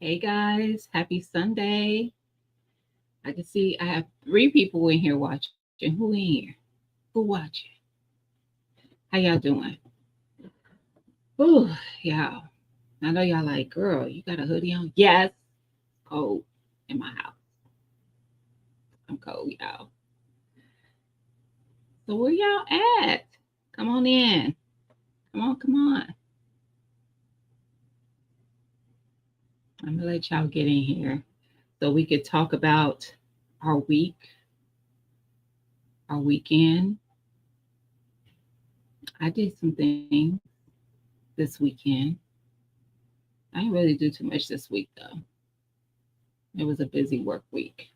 Hey guys, happy Sunday. I can see I have three people in here watching. Who in here? Who watching? How y'all doing? Ooh, y'all. I know y'all like, girl, you got a hoodie on? Yes. Cold in my house. I'm cold, y'all. So where y'all at? Come on in. Come on, come on. I'm gonna let y'all get in here so we could talk about our week, our weekend. I did some things this weekend. I didn't really do too much this week though. It was a busy work week.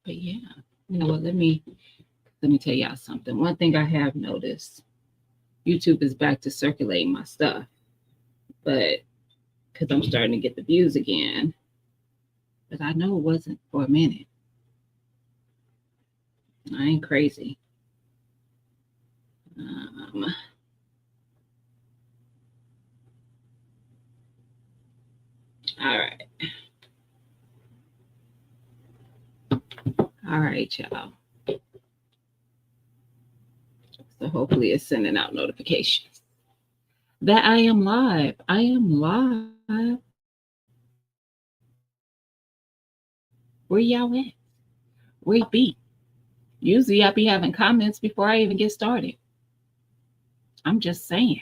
But yeah, you know what? Let me tell y'all something. One thing I have noticed, YouTube is back to circulating my stuff, but because I'm starting to get the views again. But I know it wasn't for a minute. I ain't crazy. Um, all right, all right, y'all. So hopefully it's sending out notifications that I am live. I am live. Where y'all at? Where you be? Usually I be having comments before I even get started. I'm just saying.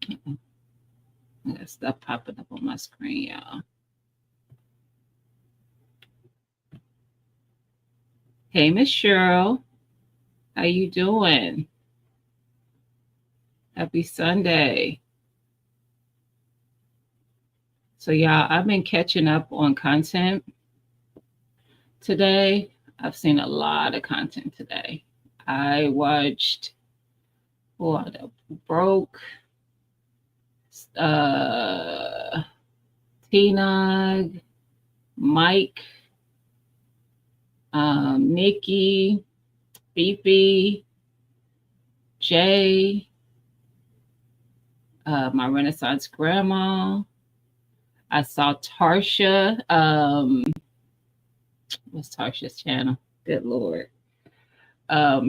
I got stuff popping up on my screen, y'all. Hey, Miss Cheryl, how you doing? Happy Sunday. So, y'all, I've been catching up on content today. I've seen a lot of content today. I watched what broke uh Tina, Mike, Nikki, Fifi, Jay, my Renaissance grandma. I saw Tarsha. What's Tarsha's channel? Good Lord.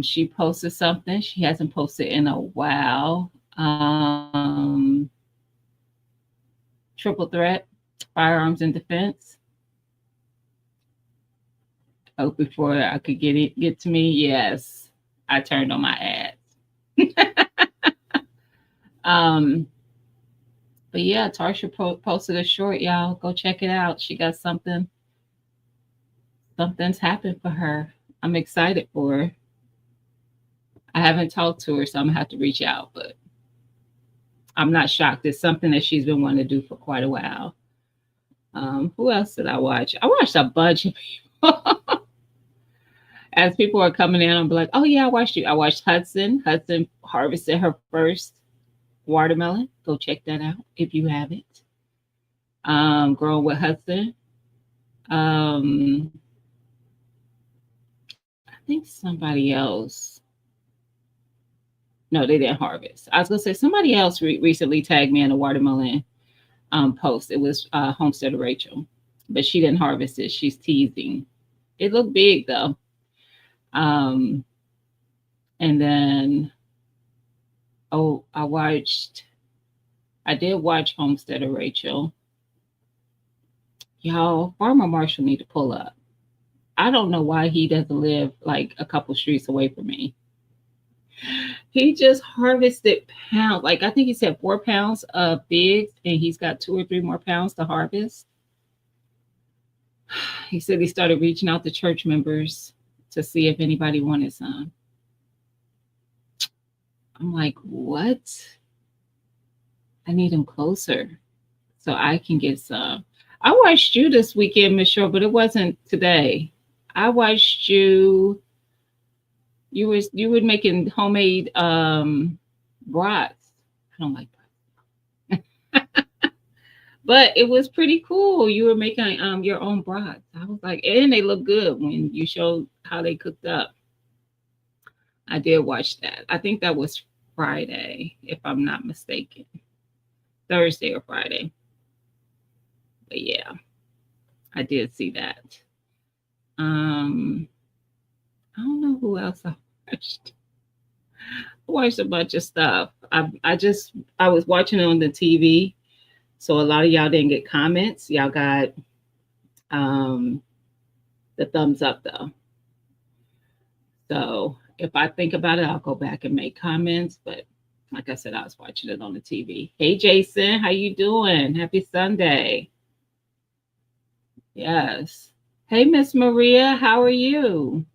She posted something she hasn't posted in a while. Triple Threat, Firearms and Defense. Oh, before I could get to me, yes, I turned on my ads. um, but yeah, Tarsha posted a short, y'all. Go check it out. She got something. Something's happened for her. I'm excited for her. I haven't talked to her, so I'm gonna have to reach out. But I'm not shocked. It's something that she's been wanting to do for quite a while. Who else did I watch? I watched a bunch of people. As people are coming in, I'm like, oh yeah, I watched you. I watched Hudson. Hudson harvested her first watermelon. Go check that out if you haven't. Growing with Hudson. Um, I think somebody else. No, they didn't harvest. I was gonna say somebody else recently tagged me in a watermelon post. It was Homesteader Rachel, but she didn't harvest it. She's teasing. It looked big though. Um, and then oh, I did watch Homesteader Rachel. Y'all, Farmer Marshall need to pull up. I don't know why he doesn't live like a couple streets away from me. He just harvested pounds. Like I think he said 4 pounds of figs, and he's got 2 or 3 more pounds to harvest. He said he started reaching out to church members to see if anybody wanted some. I'm like, what? I need him closer so I can get some. I watched you this weekend, Miss Shore, but it wasn't today. I watched you. You were making homemade brats. I don't like brats, but it was pretty cool. You were making your own brats. I was like, and they look good when you showed how they cooked up. I did watch that. I think that was Friday, if I'm not mistaken. Thursday or Friday. But yeah, I did see that. Um, I don't know who else I watched. I watched a bunch of stuff. I was watching it on the TV, so a lot of y'all didn't get comments. Y'all got um the thumbs up though. So if I think about it, I'll go back and make comments. But like I said, I was watching it on the TV. Hey Jason, how you doing? Happy Sunday. Yes. Hey Miss Maria, how are you?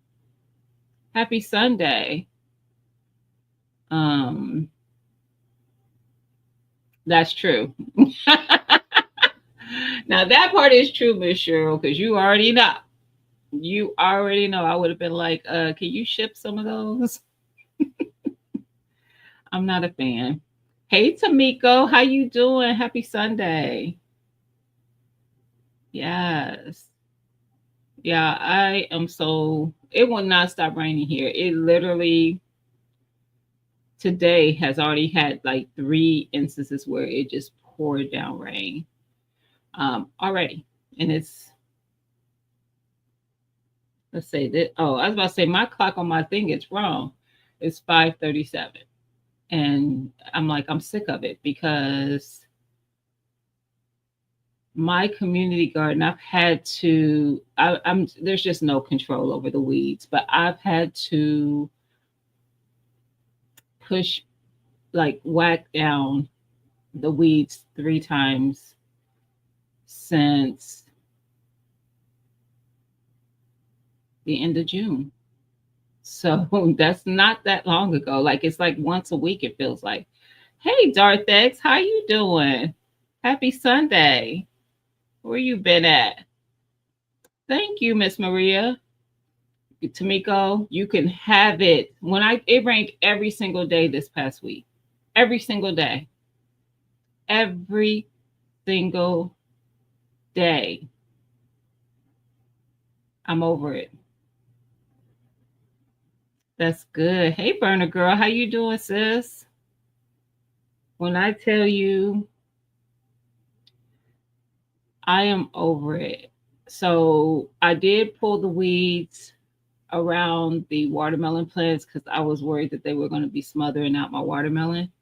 Happy Sunday. Um, that's true. Now that part is true, Miss Cheryl, because you already know. You already know. I would have been like, can you ship some of those? I'm not a fan. Hey Tamiko, how you doing? Happy Sunday. Yes. Yeah, I am so it will not stop raining here. It literally today has already had like 3 instances where it just poured down rain. Already. And it's let's say that I was about to say my clock on my thing is wrong. It's 5:37. And I'm like, I'm sick of it because my community garden, I've had to I'm there's just no control over the weeds, but I've had to push like whack down the weeds 3 times since the end of June. So that's not that long ago. Like it's like once a week it feels like. Hey Darth X, how you doing? Happy Sunday. Where you been at? Thank you, Miss Maria. Tamiko, you can have it. It rained every single day this past week. Every single day. Every single day. I'm over it. That's good. Hey burner girl, how you doing, sis? When I tell you I am over it. So I did pull the weeds around the watermelon plants because I was worried that they were going to be smothering out my watermelon.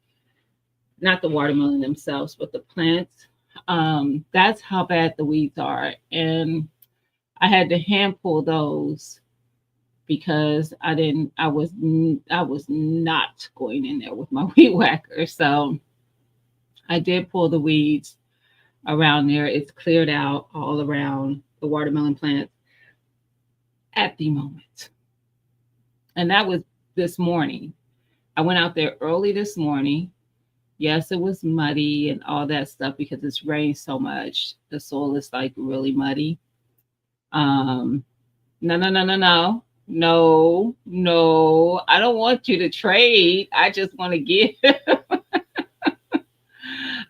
Not the watermelon themselves, but the plants. That's how bad the weeds are. And I had to hand pull those because I was not going in there with my weed whacker. So I did pull the weeds around there. It's cleared out all around the watermelon plants at the moment. And that was this morning. I went out there early this morning. Yes, it was muddy and all that stuff because it's rained so much. The soil is like really muddy. Um, no, no, no, no, no. No, no. I don't want you to trade. I just want to give.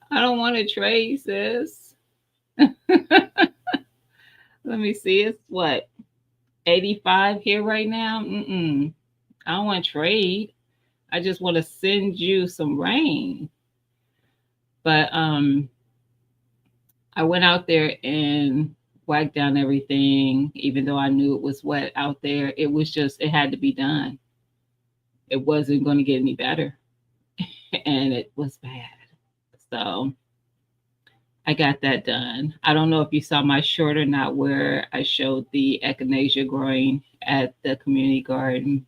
I don't want to trade, sis. Let me see. It's what, 85 here right now? Mm-mm. I don't want to trade. I just want to send you some rain. But I went out there and whacked down everything, even though I knew it was wet out there. It was just, it had to be done. It wasn't going to get any better. And it was bad. So I got that done. I don't know if you saw my short or not, where I showed the echinacea growing at the community garden,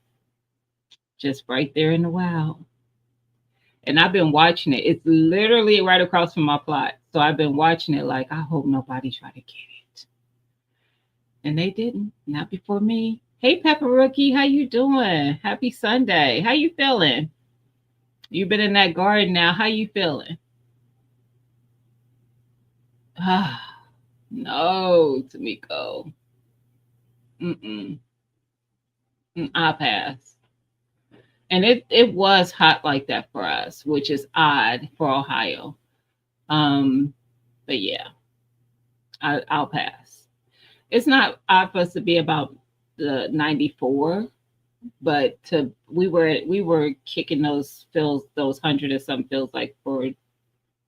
just right there in the wild. And I've been watching it. It's literally right across from my plot. So I've been watching it like, I hope nobody try to get it. And they didn't. Not before me. Hey, Pepper Rookie, how you doing? Happy Sunday. How you feeling? You've been in that garden now. How you feeling? Ah, no, Tamiko. Mm-mm. I'll pass. And it was hot like that for us, which is odd for Ohio. Um, but yeah, I'll pass. It's not odd for us to be about the 94. But we were kicking those fills, those hundred or some fills, like for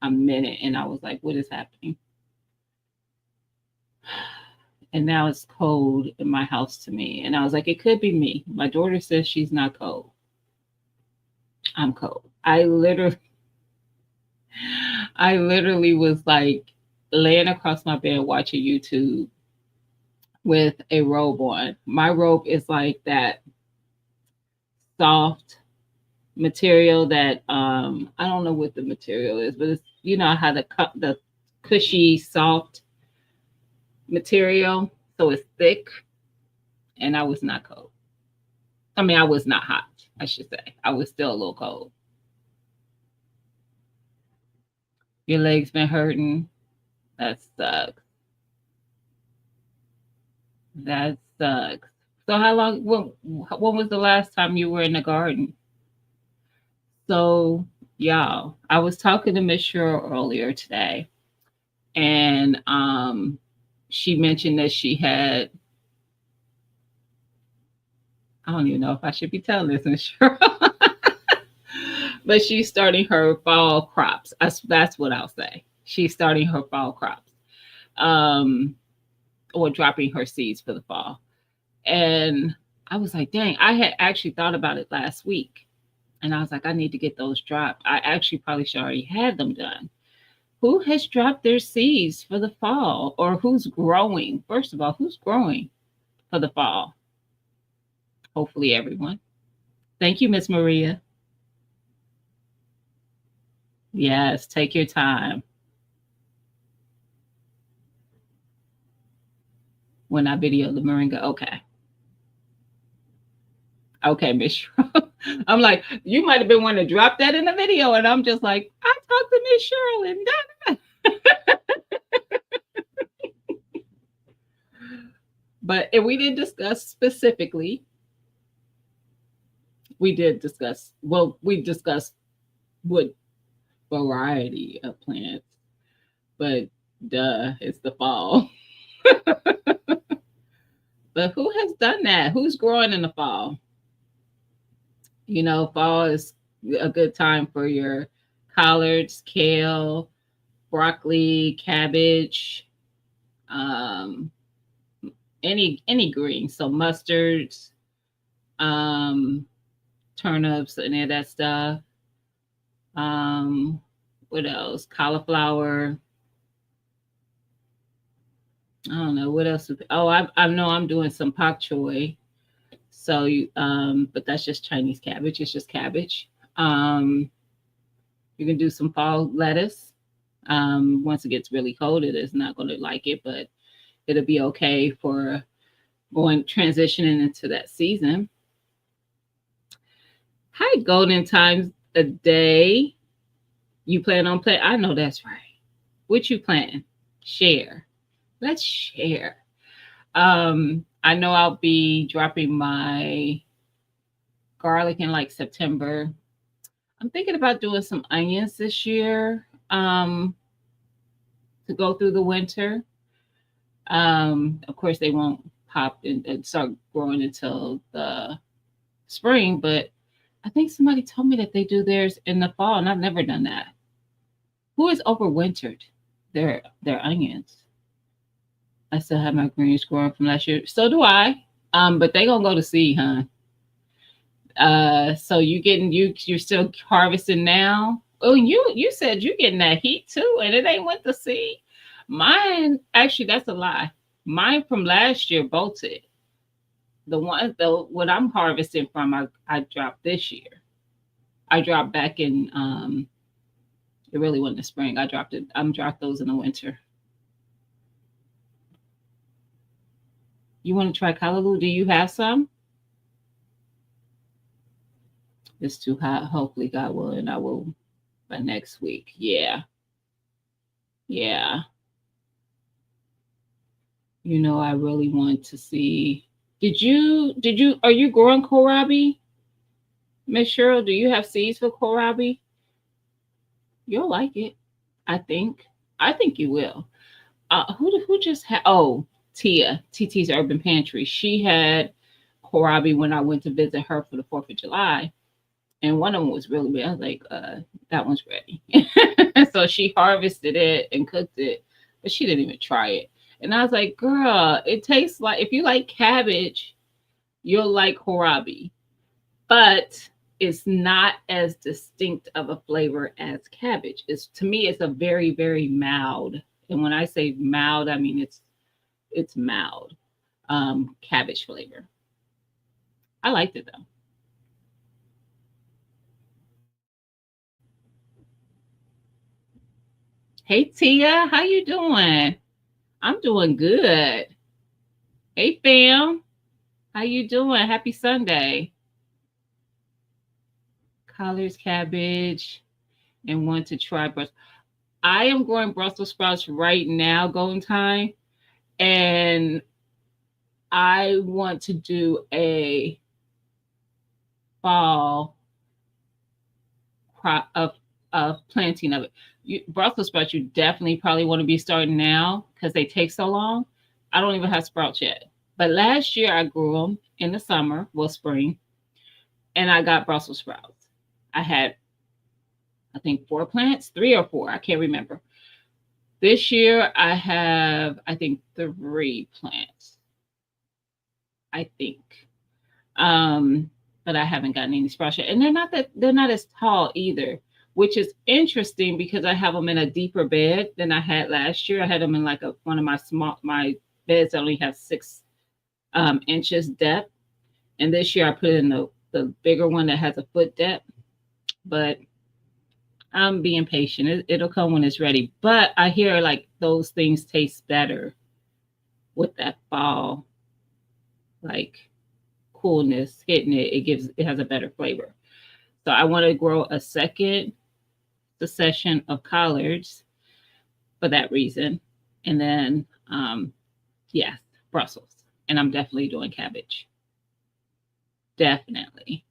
a minute, and I was like, what is happening? And now it's cold in my house to me. And I was like, it could be me. My daughter says she's not cold. I'm cold. I literally was like laying across my bed watching YouTube with a robe on. My robe is like that soft material that I don't know what the material is, but it's, you know how the cushy soft material, so it's thick, and I was not cold. I mean, I was not hot, I should say. I was still a little cold. Your legs been hurting? That sucks. That sucks. So how long? When was the last time you were in the garden? So y'all, I was talking to Miss Cheryl earlier today, and she mentioned that she had. I don't even know if I should be telling this, Miss Cheryl, but she's starting her fall crops. That's what I'll say. She's starting her fall crops, um, or dropping her seeds for the fall. And I was like, dang, I had actually thought about it last week. And I was like, I need to get those dropped. I actually probably should already had them done. Who has dropped their seeds for the fall, or who's growing? First of all, who's growing for the fall? Hopefully, everyone. Thank you, Miss Maria. Yes, take your time. When I video the moringa, okay, okay, Miss. Cheryl. I'm like, you might have been wanting to drop that in the video, and I'm just like, I talked to Miss Cheryl and done. But if we didn't discuss specifically, we did discuss. Well, we discussed what variety of plants, but duh, it's the fall. But who has done that? Who's growing in the fall? You know, fall is a good time for your collards, kale, broccoli, cabbage, um, any green. So mustards, um, turnips, any of that stuff. Um, what else? Cauliflower. I don't know what else. Oh, I know I'm doing some pak choy. So you, but that's just Chinese cabbage. It's just cabbage. Um, you can do some fall lettuce. Once it gets really cold, it is not going to like it, but it'll be okay for going transitioning into that season. Hi, Golden Times a day. You plan on play? I know that's right. What you plan? Share. Let's share. I know I'll be dropping my garlic in like September. I'm thinking about doing some onions this year, to go through the winter. Of course, they won't pop and start growing until the spring, but I think somebody told me that they do theirs in the fall, and I've never done that. Who has overwintered their onions? I still have my greens growing from last year. So do I. But they gonna go to seed, huh? So you're still harvesting now. Oh, you said you getting that heat too, and it ain't went to seed. Mine actually, that's a lie. Mine from last year bolted. The one though, what I'm harvesting from, I dropped this year. I dropped back in it really wasn't the spring. I dropped it. I'm dropped those in the winter. You want to try callaloo? Do you have some? It's too hot. Hopefully, God will, and I will by next week. Yeah, yeah. You know, I really want to see. Did you? Are you growing kohlrabi, Miss Cheryl? Do you have seeds for kohlrabi? You'll like it. I think. I think you will. Who just had? Oh, Tia, TT's Urban Pantry. She had kohlrabi when I went to visit her for the 4th of July. And one of them was really big. I was like, that one's ready. So she harvested it and cooked it, but she didn't even try it. And I was like, girl, it tastes like, if you like cabbage, you'll like kohlrabi, but it's not as distinct of a flavor as cabbage. It's, to me, it's a very, very mild. And when I say mild, I mean it's mild cabbage flavor. I liked it though. Hey Tia, how you doing? I'm doing good. Hey fam, how you doing? Happy Sunday. Collards, cabbage, and want to try Brussels. I am growing Brussels sprouts right now, Golden Time, and I want to do a fall crop of planting of it. Brussels sprouts, you definitely probably want to be starting now because they take so long. I don't even have sprouts yet. But last year I grew them in the summer, well, spring, and I got Brussels sprouts. I had, I think, 4 plants, 3 or 4, I can't remember. This year I have, I think, 3 plants, I think. But I haven't gotten any sprouts yet. And they're not as tall either, which is interesting because I have them in a deeper bed than I had last year. I had them in like one of my beds that only have 6 inches depth. And this year I put in the bigger one that has a foot depth. But I'm being patient. It'll come when it's ready. But I hear like those things taste better with that fall, like coolness hitting it. It has a better flavor. So I want to grow a second succession of collards for that reason. And then, yes, Brussels. And I'm definitely doing cabbage. Definitely.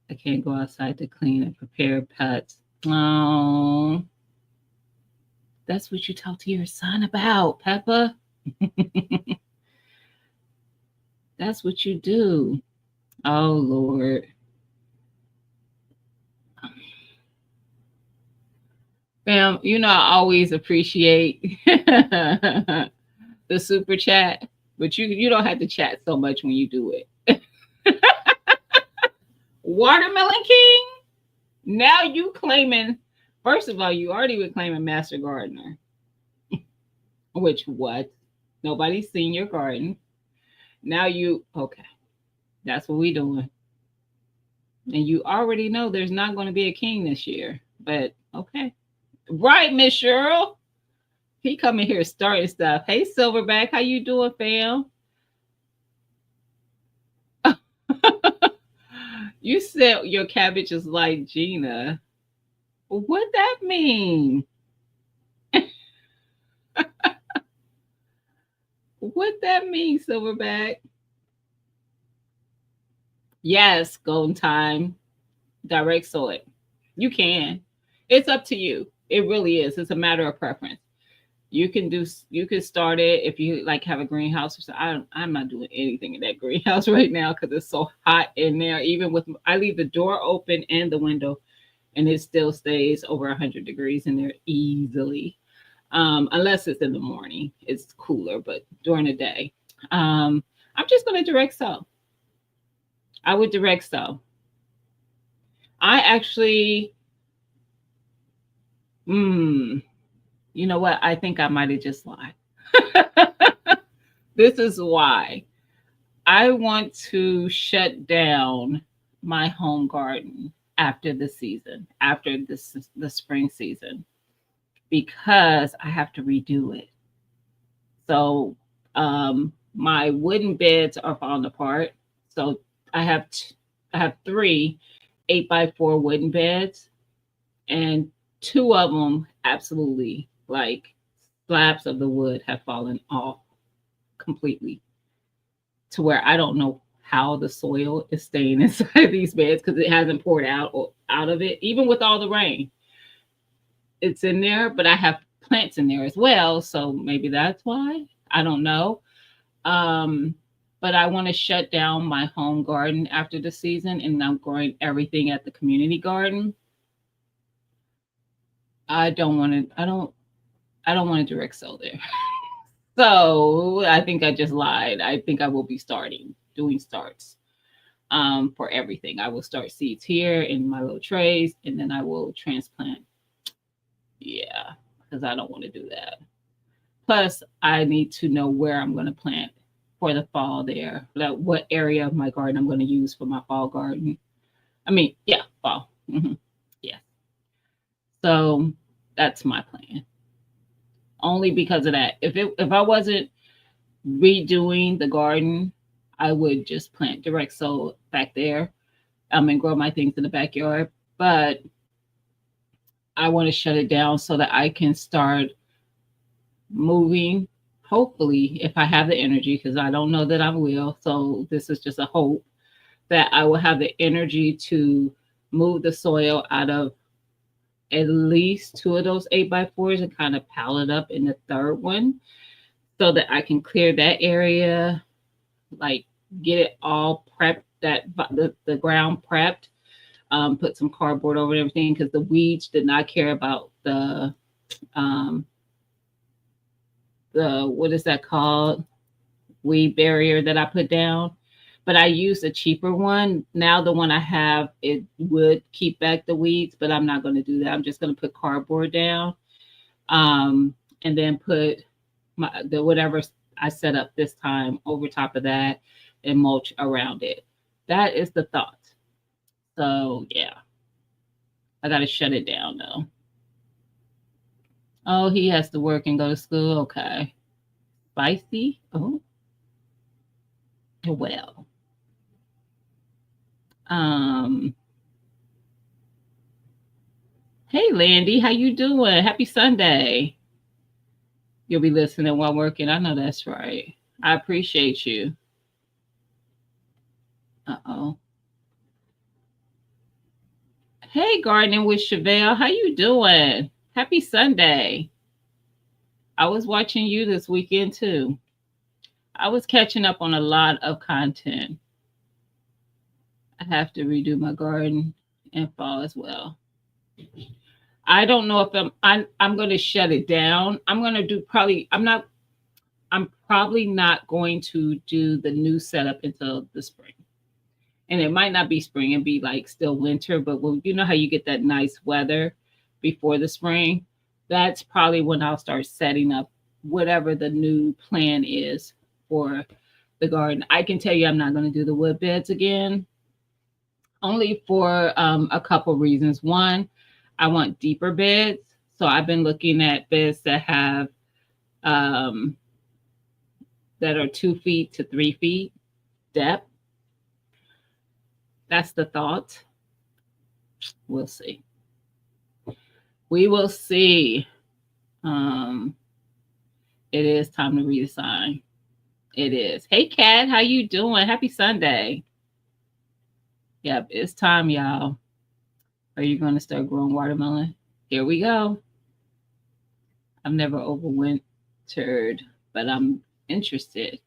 I can't go outside to clean and prepare pets. Oh, that's what you talk to your son about, Peppa. That's what you do. Oh, Lord. Fam, you know, I always appreciate the super chat, but you don't have to chat so much when you do it. Watermelon King? Now you claiming, first of all, you already were claiming Master Gardener. Which what? Nobody's seen your garden. Now okay. That's what we doing. And you already know there's not going to be a king this year. But okay. Right, Miss Cheryl. He coming here starting stuff. Hey, Silverback, how you doing, fam? You said your cabbage is like Gina. What that mean? What that mean, Silverback? Yes, Golden Time. Direct sow it. You can. It's up to you. It really is. It's a matter of preference. You can start it if you like have a greenhouse or so. I'm not doing anything in that greenhouse right now because it's so hot in there. Even with I leave the door open and the window, and it still stays over 100 degrees in there easily. Unless it's in the morning, it's cooler, but during the day, I'm just going to direct sow. I would direct sow. I actually, you know what? I think I might have just lied. This is why I want to shut down my home garden after the season, after the spring season, because I have to redo it. So my wooden beds are falling apart. So I have 3 8x4 wooden beds, and 2 of them absolutely like slabs of the wood have fallen off completely to where I don't know how the soil is staying inside these beds because it hasn't poured out of it, even with all the rain. It's in there, but I have plants in there as well, so maybe that's why. I don't know. But but I want to shut down my home garden after the season, and I'm growing everything at the community garden. I don't want to. I don't want to direct sell there. So I think I just lied. I think I will be doing starts for everything. I will start seeds here in my little trays, and then I will transplant. Yeah, because I don't want to do that. Plus, I need to know where I'm going to plant for the fall there. Like what area of my garden I'm going to use for my fall garden. I mean, yeah, fall. Yeah. So that's my plan. Only because of that. If I wasn't redoing the garden, I would just plant direct sow back there and grow my things in the backyard. But I want to shut it down so that I can start moving. Hopefully, if I have the energy, because I don't know that I will. So this is just a hope that I will have the energy to move the soil out of at least two of those 8x4s and kind of pile it up in the third one so that I can clear that area, like get it all prepped, the ground prepped, put some cardboard over everything because the weeds did not care about the what is that called? Weed barrier that I put down. But I used a cheaper one. Now the one I have, it would keep back the weeds, but I'm not going to do that. I'm just going to put cardboard down, and then put the whatever I set up this time over top of that and mulch around it. That is the thought. So yeah, I got to shut it down though. Oh, he has to work and go to school. Okay. Spicy. Oh, well. Um, hey Landy, how you doing? Happy Sunday. You'll be listening while working. I know that's right. I appreciate you. Uh-oh. Hey, gardening with Chevelle. How you doing? Happy Sunday. I was watching you this weekend too. I was catching up on a lot of content. I have to redo my garden and fall as well. I don't know if I'm going to shut it down. I'm going to do probably I'm probably not going to do the new setup until the spring. And it might not be spring and be like still winter, but when you know how you get that nice weather before the spring, that's probably when I'll start setting up whatever the new plan is for the garden. I can tell you I'm not going to do the wood beds again, only for a couple reasons. One, I want deeper beds. So I've been looking at beds that have that are 2 feet to 3 feet depth. That's the thought. We'll see. We will see. It is time to redesign. It is. Hey, Kat, how you doing? Happy Sunday. Yep, it's time, y'all. Are you going to start growing watermelon? Here we go. I've never overwintered, but I'm interested.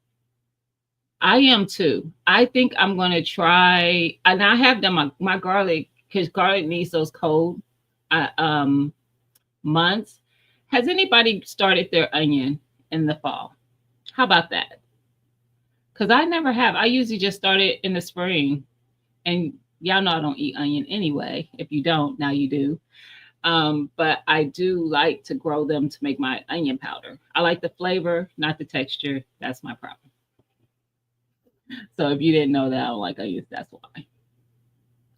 I am too. I think I'm going to try, and I have done my garlic, because garlic needs those cold months. Has anybody started their onion in the fall? How about that? Because I never have. I usually just start it in the spring. And y'all know I don't eat onion anyway. If you don't, now you do. But I do like to grow them to make my onion powder. I like the flavor, not the texture. That's my problem. So if you didn't know that I don't like onions, that's why.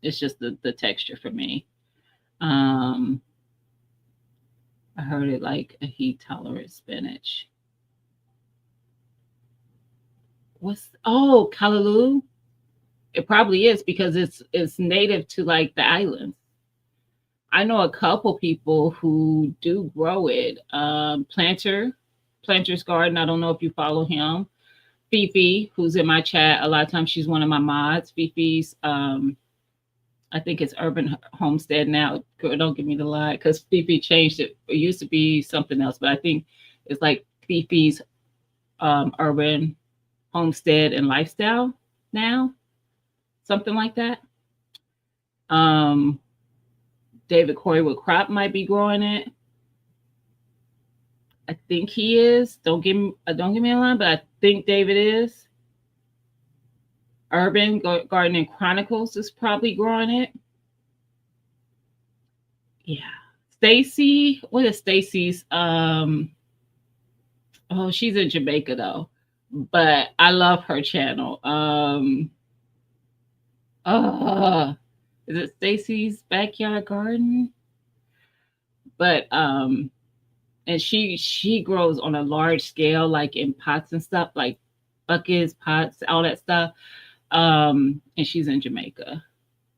It's just the texture for me. I heard it like a heat tolerant spinach. Callaloo? It probably is because it's native to like the islands. I know a couple people who do grow it. Planter's Garden. I don't know if you follow him. Fifi, who's in my chat, a lot of times she's one of my mods. Fifi's, I think it's Urban Homestead now. Girl, don't give me the lie, because Fifi changed it. It used to be something else, but I think it's like Fifi's Urban Homestead and Lifestyle now, something like that. Um, David Corey with Crop might be growing it. I think he is. Don't give me a line, but I think David is. Urban Gardening Chronicles is probably growing it. Yeah. Stacy, what is Stacy's? Oh, she's in Jamaica though, but I love her channel. Is it Stacy's Backyard Garden? But and she grows on a large scale, like in pots and stuff, like buckets, pots, all that stuff. And she's in Jamaica.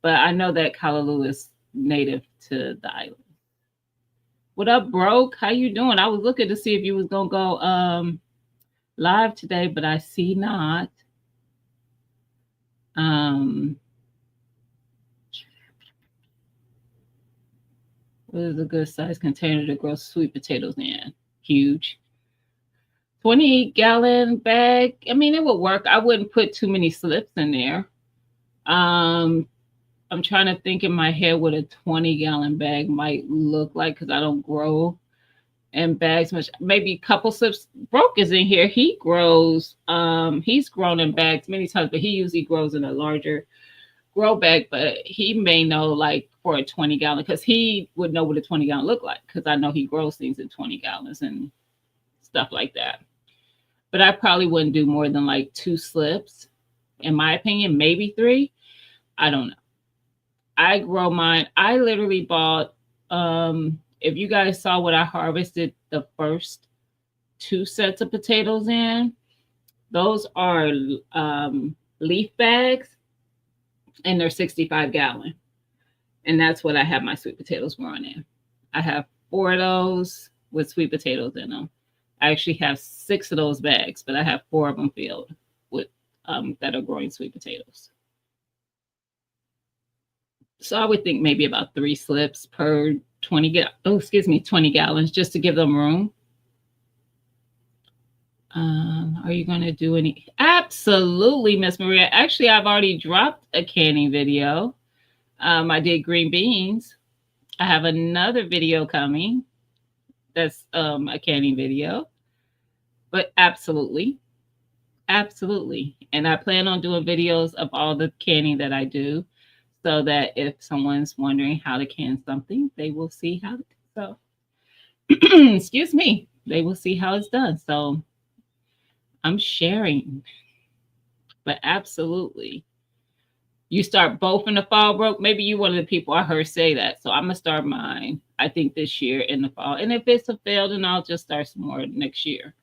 But I know that Kalaloo is native to the island. What up, Broke? How you doing? I was looking to see if you was gonna go live today, but I see not. What is a good size container to grow sweet potatoes in? Huge. 20-gallon bag. I mean, it would work. I wouldn't put too many slips in there. I'm trying to think in my head what a 20-gallon bag might look like because I don't grow in bags much. Maybe a couple slips. Broke is in here. He grows. He's grown in bags many times, but he usually grows in a larger grow bag. But he may know like for a 20-gallon because he would know what a 20-gallon look like because I know he grows things in 20 gallons and stuff like that. But I probably wouldn't do more than like 2 slips, in my opinion, maybe 3. I don't know. I grow mine. I literally bought, if you guys saw what I harvested the first 2 sets of potatoes in, those are leaf bags and they're 65-gallon. And that's what I have my sweet potatoes growing in. I have 4 of those with sweet potatoes in them. I actually have 6 of those bags, but I have 4 of them filled with that are growing sweet potatoes. So I would think maybe about 3 slips per 20 gallons just to give them room. Are you going to do any? Absolutely, Miss Maria. Actually, I've already dropped a canning video. I did green beans. I have another video coming. That's a canning video. But absolutely. Absolutely. And I plan on doing videos of all the canning that I do so that if someone's wondering how to can something, they will see how to. So, excuse me, they will see how it's done. So I'm sharing, but absolutely. You start both in the fall, Broke. Maybe you're one of the people I heard say that. So I'm going to start mine, I think, this year in the fall. And if it's a fail, then I'll just start some more next year.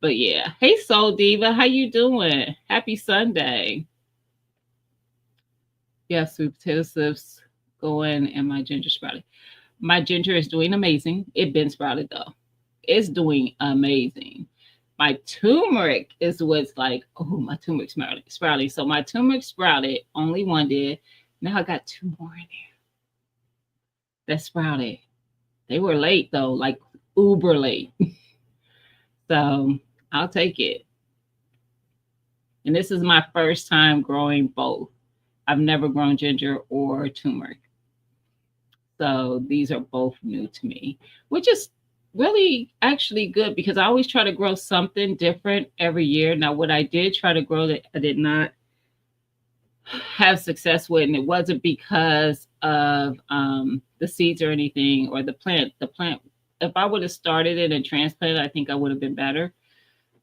But yeah. Hey, Soul Diva. How you doing? Happy Sunday. Yeah, sweet potato slips going and my ginger sprouted. My ginger is doing amazing. It been sprouted though. It's doing amazing. My turmeric is what's like, oh, my turmeric sprouting. So my turmeric sprouted, only one did. Now I got 2 more in there that sprouted. They were late though, like uber late. So I'll take it. And this is my first time growing both. I've never grown ginger or turmeric. So these are both new to me, which is really actually good because I always try to grow something different every year. Now, what I did try to grow that I did not have success with, and it wasn't because of the seeds or anything or the plant. The plant, if I would have started it and transplanted, I think I would have been better.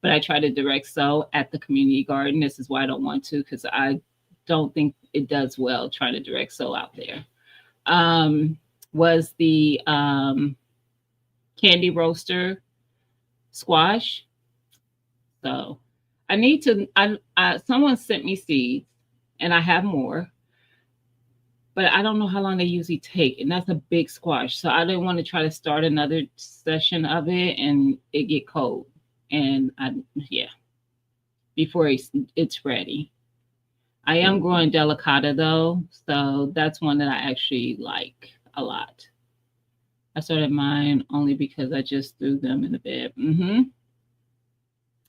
But I tried to direct sow at the community garden. This is why I don't want to, because I don't think it does well trying to direct sow out there. Was the candy roaster squash. So I need to, someone sent me seeds and I have more, but I don't know how long they usually take. And that's a big squash. So I didn't want to try to start another session of it and it get cold. And before it's ready. I am growing delicata though. So that's one that I actually like a lot. I started mine only because I just threw them in the bed.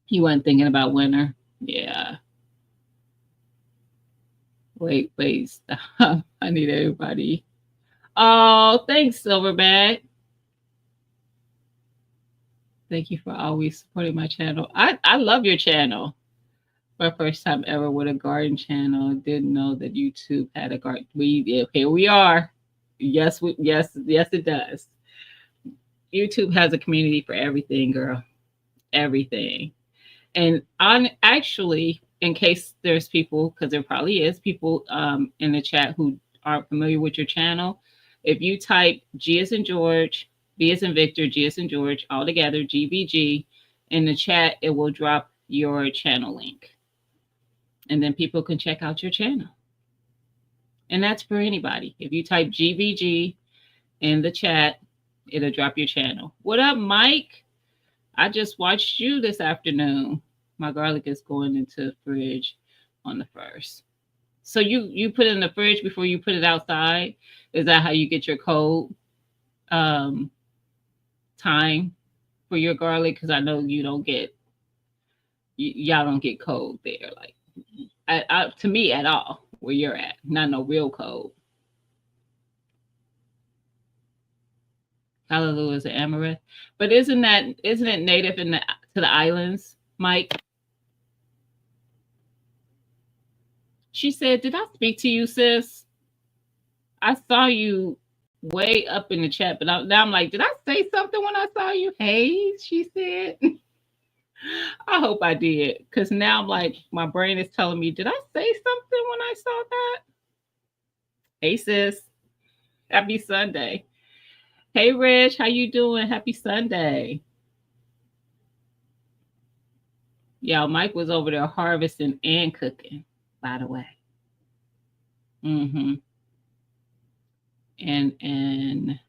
You weren't thinking about winter. Yeah. Wait, stop. I need everybody. Oh, thanks, Silverback. Thank you for always supporting my channel. I love your channel. My first time ever with a garden channel. Didn't know that YouTube had a garden. Here we are. Yes, it does. YouTube has a community for everything, girl. Everything. And on actually, in case there's people, because there probably is people in the chat who aren't familiar with your channel, if you type G as in George, B as in Victor, G as in George, all together, GVG, in the chat, it will drop your channel link. And then people can check out your channel. And that's for anybody. If you type GVG in the chat, it'll drop your channel. What up, Mike? I just watched you this afternoon. My garlic is going into the fridge on the first. So you put it in the fridge before you put it outside? Is that how you get your cold time for your garlic? Because I know you don't get y'all don't get cold there, like to me at all where you're at. Not no real cold. Hallelujah is an amaranth, but isn't it native to the islands, Mike? She said, "Did I speak to you, sis? I saw you way up in the chat, but now I'm like, did I say something when I saw you? Hey," she said. I hope I did, because now I'm like, my brain is telling me, did I say something when I saw that? Hey, sis. Happy Sunday. Hey, Rich. How you doing? Happy Sunday. Yeah, Mike was over there harvesting and cooking, by the way. Mm-hmm. And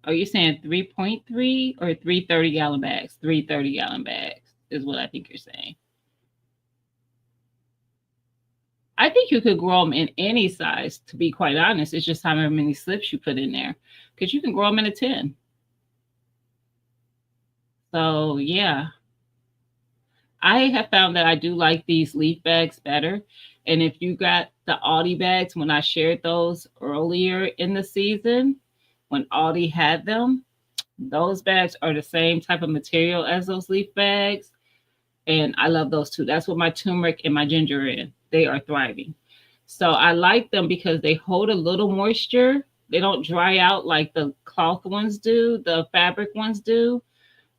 are you saying 3.3 or 3 30-gallon bags? 3 30-gallon bags is what I think you're saying. I think you could grow them in any size, to be quite honest. It's just however many slips you put in there, because you can grow them in a tin. So, yeah. I have found that I do like these leaf bags better. And if you got the Aldi bags, when I shared those earlier in the season, when Aldi had them, those bags are the same type of material as those leaf bags. And I love those too. That's what my turmeric and my ginger are in. They are thriving. So I like them because they hold a little moisture. They don't dry out like the cloth ones do, the fabric ones do.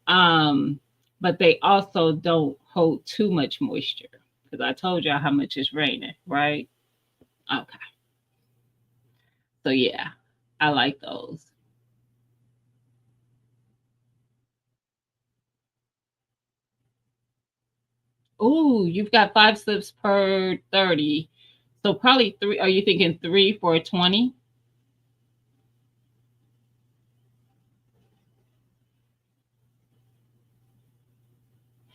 But they also don't hold too much moisture, because I told y'all how much it's raining, right? Okay. So yeah, I like those. Ooh, you've got 5 slips per 30. So probably three. Are you thinking 3 for 20?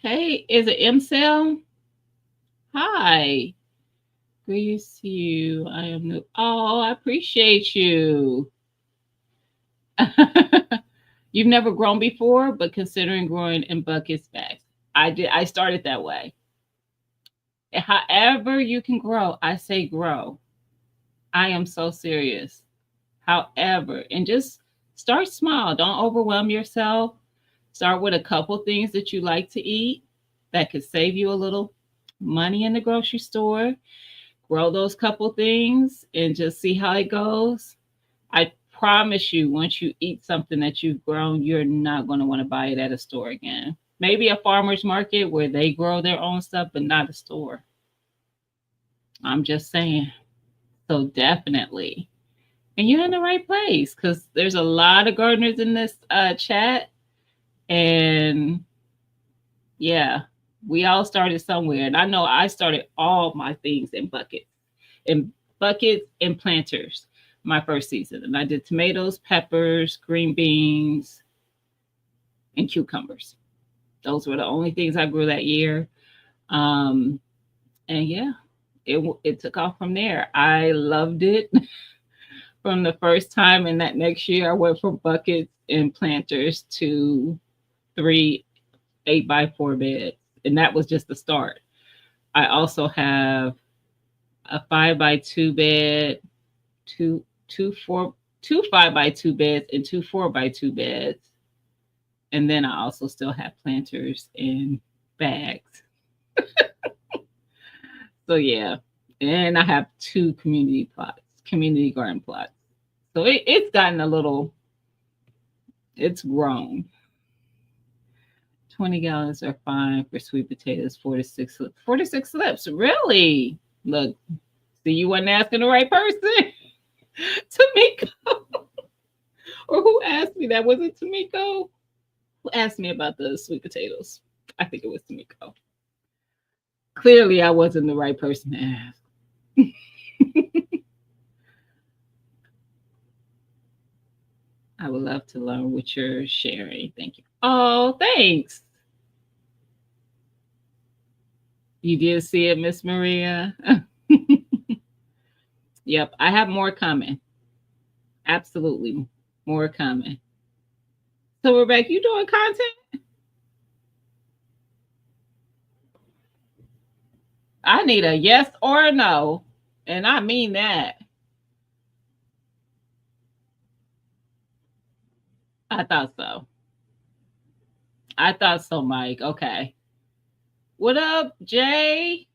Hey, is it M Cell? Hi. Good to see you. I am new. Oh, I appreciate you. You've never grown before, but considering growing in buckets bags. I did. I started that way. However you can grow, I say grow. I am so serious. However, and just start small. Don't overwhelm yourself. Start with a couple things that you like to eat that could save you a little money in the grocery store. Grow those couple things and just see how it goes. I promise you, once you eat something that you've grown, you're not going to want to buy it at a store again. Maybe a farmer's market where they grow their own stuff, but not a store. I'm just saying. So definitely. And you're in the right place, because there's a lot of gardeners in this chat. And yeah, we all started somewhere. And I know I started all my things in buckets and planters my first season. And I did tomatoes, peppers, green beans, and cucumbers. Those were the only things I grew that year. And yeah, it took off from there. I loved it from the first time. And that next year, I went from buckets and planters to 3 8x4 beds. and that was just the start. I also have a 5x2 bed, two two four two 5x2 beds, and two 4x2 beds. And then I also still have planters and bags. So yeah. And I have two community garden plots. So it's gotten a little, it's grown. 20 gallons are fine for sweet potatoes, 4 to 6 slips. Really? Look, see, you wasn't asking the right person. Tamiko. Or who asked me that? Was it Tamiko? Who asked me about the sweet potatoes? I think it was Tamiko. Clearly, I wasn't the right person to ask. I would love to learn what you're sharing. Thank you. Oh, thanks. You did see it, Miss Maria. Yep, I have more coming. Absolutely, more coming. So, Rebecca, you doing content? I need a yes or a no, and I mean that. I thought so. I thought so, Mike. Okay. What up, Jay?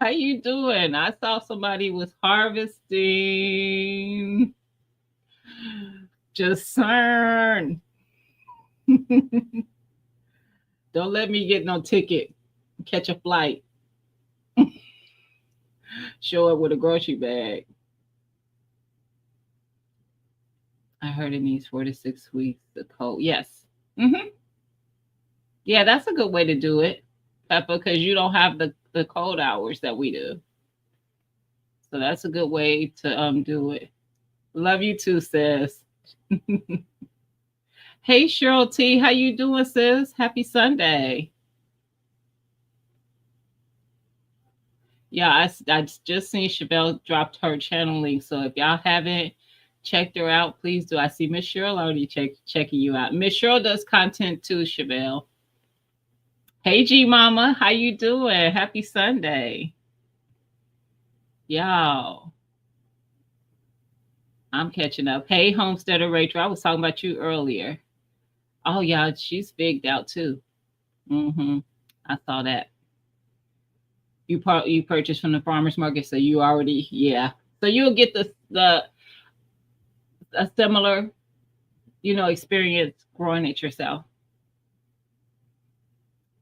How you doing? I saw somebody was harvesting. Just CERN. Don't let me get no ticket. Catch a flight. Show up with a grocery bag. I heard it needs 4 to 6 weeks to cold. Yes. Hmm. Yeah, that's a good way to do it, Peppa, because you don't have the cold hours that we do. So that's a good way to do it. Love you too, sis. Hey Cheryl T, how you doing, sis? Happy Sunday. Yeah, I just seen Chevelle dropped her channel link. So if y'all haven't checked her out, please do. I see Miss Cheryl already checking you out. Miss Cheryl does content too, Chevelle. Hey G Mama, how you doing? Happy Sunday. Y'all. I'm catching up. Hey Homesteader Rachel, I was talking about you earlier. Oh yeah, she's bigged out too. Mm-hmm. I saw that. You purchased from the farmers market, so you already, yeah. So you'll get the a similar, experience growing it yourself.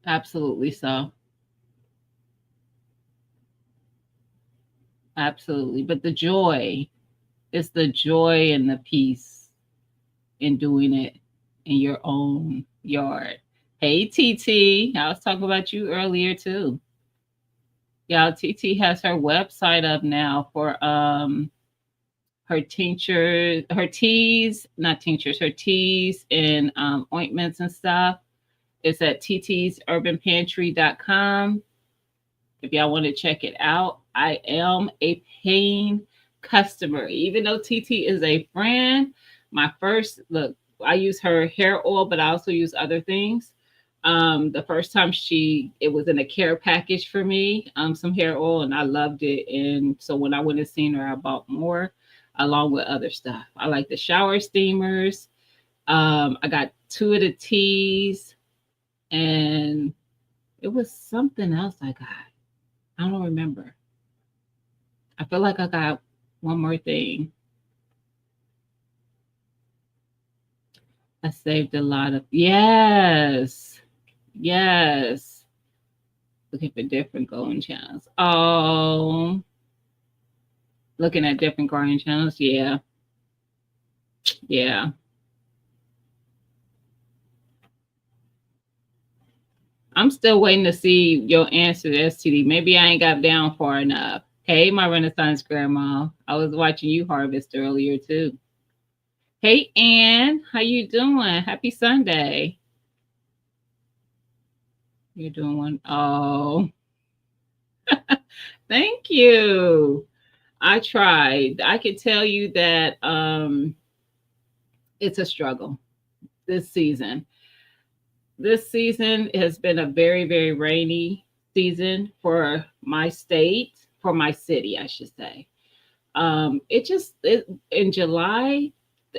Absolutely so. Absolutely. But the joy, it's the joy and the peace in doing it in your own yard. Hey TT, I was talking about you earlier too. Yeah, TT has her website up now for her tinctures, her teas, not tinctures, her teas and ointments and stuff. It's at ttsurbanpantry.com. If y'all want to check it out, I am a paying customer. Even though TT is a friend, my first look, I use her hair oil, but I also use other things. The first time it was in a care package for me, some hair oil, and I loved it. And so when I went and seen her, I bought more along with other stuff. I like the shower steamers. I got two of the teas, and it was something else I got. I don't remember. I feel like I got one more thing. I saved a lot of, yes, yes. Looking for different golden channels. Oh, looking at different garden channels. Yeah, yeah. I'm still waiting to see your answer to STD. Maybe I ain't got down far enough. Hey, my Renaissance grandma. I was watching you harvest earlier too. Hey, Ann, how you doing? Happy Sunday. You're doing one. Oh, thank you. I tried. I could tell you that it's a struggle this season. this season has been a very, very rainy season for my state, for my city, I should say. In July,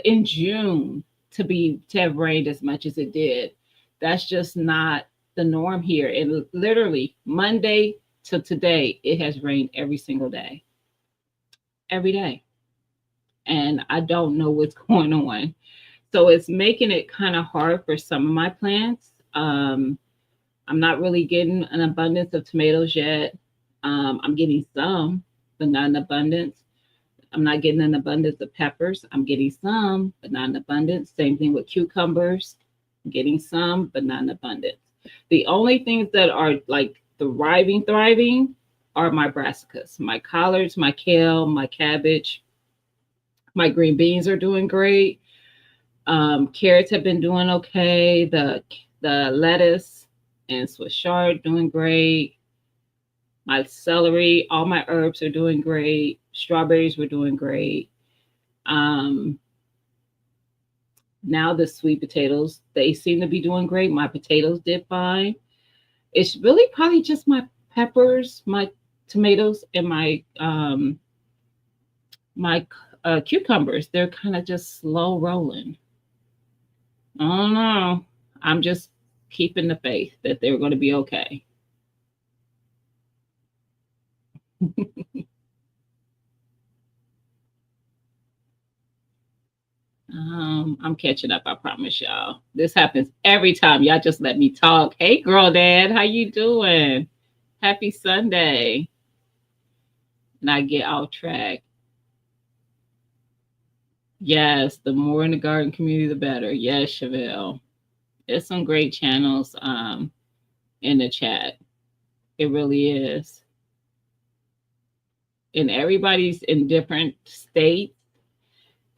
in June, to have rained as much as it did, that's just not the norm here. And literally Monday to today, it has rained every single day, every day, and I don't know what's going on. So it's making it kind of hard for some of my plants. I'm not really getting an abundance of tomatoes yet. I'm getting some, but not an abundance. I'm not getting an abundance of peppers. I'm getting some, but not an abundance. Same thing with cucumbers. I'm getting some, but not an abundance. The only things that are like thriving are my brassicas, my collards, my kale, my cabbage. My green beans are doing great. Carrots have been doing okay. The lettuce and Swiss chard doing great. My celery, all my herbs are doing great. Strawberries were doing great. Um, Now the sweet potatoes, they seem to be doing great. My potatoes did fine. It's really probably just my peppers, my tomatoes, and my cucumbers. They're kind of just slow rolling. I don't know. I'm just keeping the faith that they're going to be okay. I'm catching up. I promise y'all. This happens every time. Y'all just let me talk. Hey, girl, dad, how you doing? Happy Sunday. And I get off track. Yes, the more in the garden community, the better. Yes, Chevelle. There's some great channels in the chat. It really is. And everybody's in different states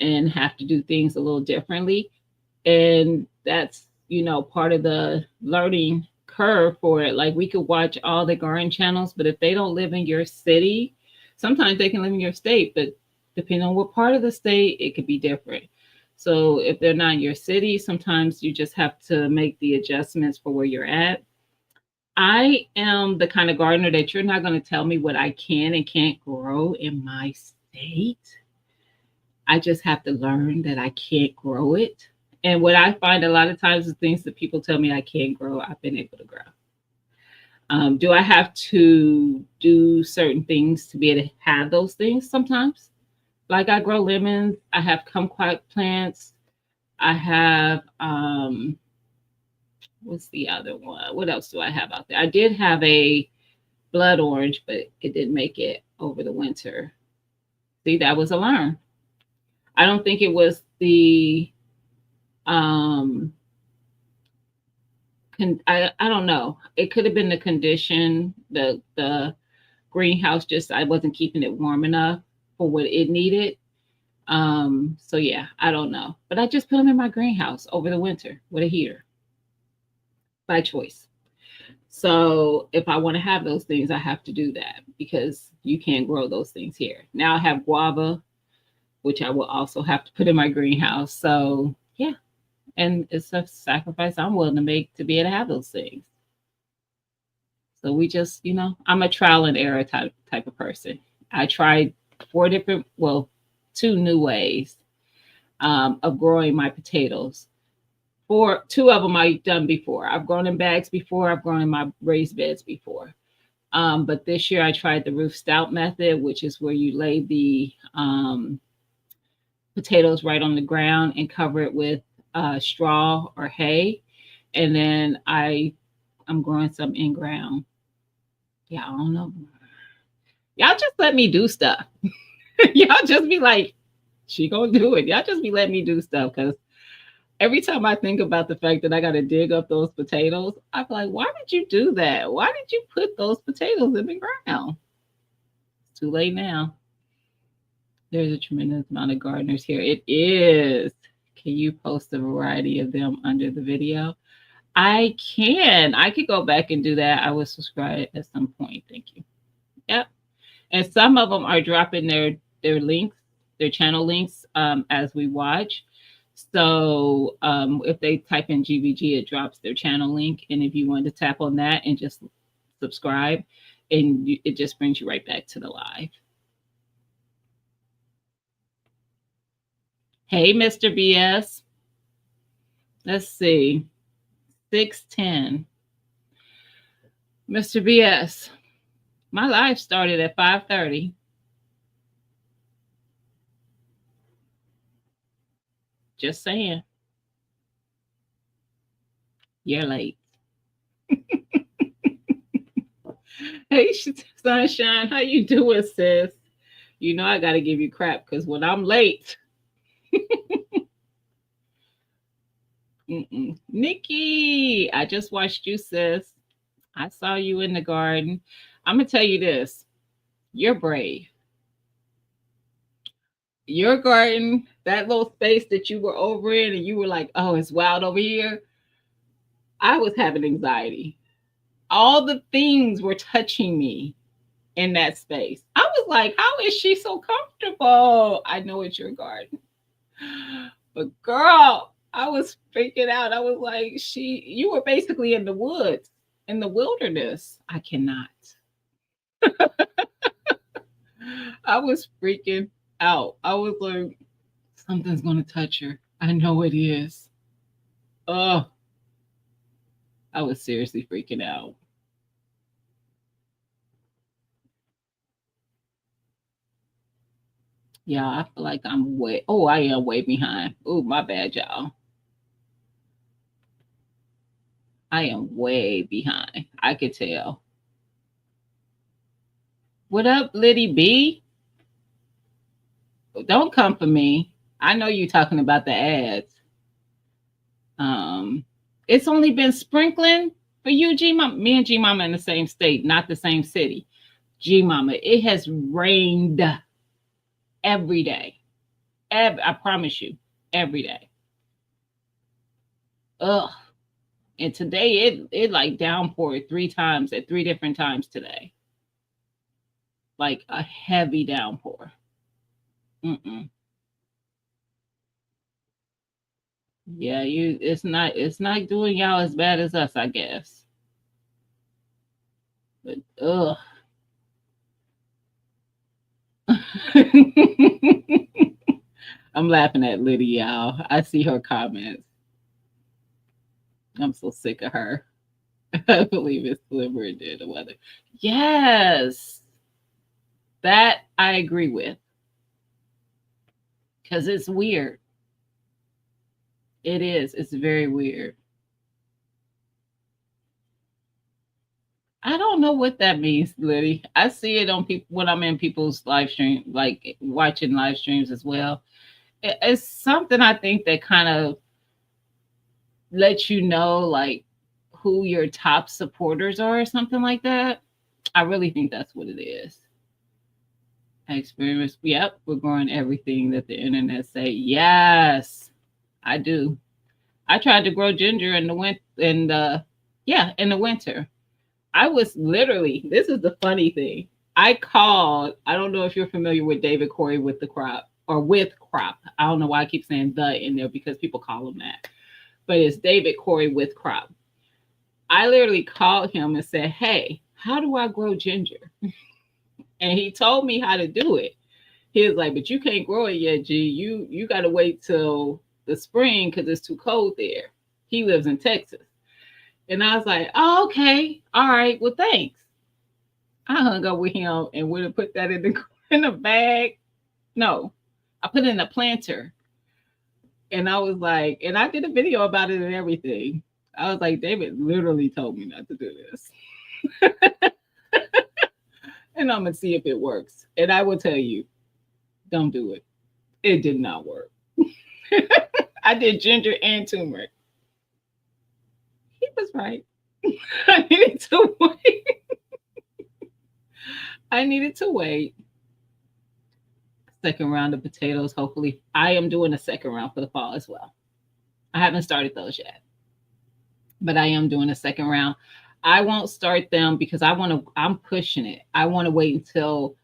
and have to do things a little differently. And that's, part of the learning curve for it. Like we could watch all the garden channels, but if they don't live in your city, sometimes they can live in your state, but depending on what part of the state, it could be different. So if they're not in your city, sometimes you just have to make the adjustments for where you're at. I am the kind of gardener that you're not going to tell me what I can and can't grow in my state. I just have to learn that I can't grow it. And what I find a lot of times is things that people tell me I can't grow, I've been able to grow. Do I have to do certain things to be able to have those things sometimes? Like I grow lemons, I have kumquat plants, I have what's the other one? What else do I have out there? I did have a blood orange, but it didn't make it over the winter. See, that was a learn. I don't think it was the um I don't know. It could have been the condition, the greenhouse just I wasn't keeping it warm enough for what it needed. So yeah, I don't know. But I just put them in my greenhouse over the winter with a heater by choice. So if I want to have those things, I have to do that because you can't grow those things here. Now I have guava, which I will also have to put in my greenhouse. So yeah, and it's a sacrifice I'm willing to make to be able to have those things. So we just, I'm a trial and error type of person. I tried two new ways of growing my potatoes. Two of them I've done before. I've grown in bags before. I've grown in my raised beds before. But this year I tried the roof stout method, which is where you lay the potatoes right on the ground and cover it with straw or hay. And then I'm growing some in ground. Yeah, I don't know. Y'all just let me do stuff. Y'all just be like, she gonna do it. Y'all just be letting me do stuff because every time I think about the fact that I got to dig up those potatoes, I'm like, why did you do that? Why did you put those potatoes in the ground? It's too late now. There's a tremendous amount of gardeners here. It is. Can you post a variety of them under the video? I can. I could go back and do that. I will subscribe at some point. Thank you. Yep. And some of them are dropping their links, their channel links as we watch. So if they type in GVG, it drops their channel link. And if you want to tap on that and just subscribe, and it just brings you right back to the live. Hey, Mr. BS. Let's see. 610. Mr. BS. My live started at 5:30. Just saying. You're late. Hey, Sunshine, how you doing, sis? You know I gotta give you crap because when I'm late, Nikki, I just watched you, sis. I saw you in the garden. I'm gonna tell you this: you're brave. Your garden, that little space that you were over in, and you were like, "Oh, it's wild over here." I was having anxiety. All the things were touching me in that space. I was like, how is she so comfortable? I know it's your garden. But girl, I was freaking out. I was like, you were basically in the woods, in the wilderness. I cannot. I was freaking out. I was like, something's gonna touch her. I know it is. Oh, I was seriously freaking out. Yeah, I feel like I am way behind. Oh, my bad, y'all. I am way behind. I could tell. What up, Liddy B? Don't come for me. I know you talking about the ads. Um, it's only been sprinkling for you, G Mama. Me and G Mama in the same state, not the same city. G Mama, it has rained every day. I promise you, every day. Ugh. And today it like downpoured 3 times at 3 different times today. Like a heavy downpour. Mm-mm. Yeah, it's not doing y'all as bad as us, I guess. But ugh. I'm laughing at Lydia, y'all. I see her comments. I'm so sick of her. I believe it's deliberate did the weather. Yes. That I agree with. Because it's weird. It is. It's very weird. I don't know what that means, Liddy. I see it on people when I'm in people's live stream, like watching live streams as well. It's something I think that kind of lets you know, like, who your top supporters are, or something like that. I really think that's what it is. Experience. Yep, we're growing everything that the internet say. Yes, I do. I tried to grow ginger in the winter. I was literally, this is the funny thing. I called, I don't know if you're familiar with David Corey with the crop or with crop. I don't know why I keep saying the in there because people call him that. But it's David Corey with crop. I literally called him and said, "Hey, how do I grow ginger?" And he told me how to do it. He was like, "But you can't grow it yet, G. You got to wait till the spring because it's too cold there." He lives in Texas. And I was like, "Oh, okay. All right. Well, thanks." I hung up with him and would have put that in the in a bag. No, I put it in a planter. And I was like, and I did a video about it and everything. I was like, David literally told me not to do this. And I'm gonna see if it works. And I will tell you, don't do it. It did not work. I did ginger and turmeric. He was right. I needed to wait. I needed to wait. Second round of potatoes. Hopefully, I am doing a second round for the fall as well. I haven't started those yet, but I am doing a second round. I won't start them because I'm pushing it. I want to wait until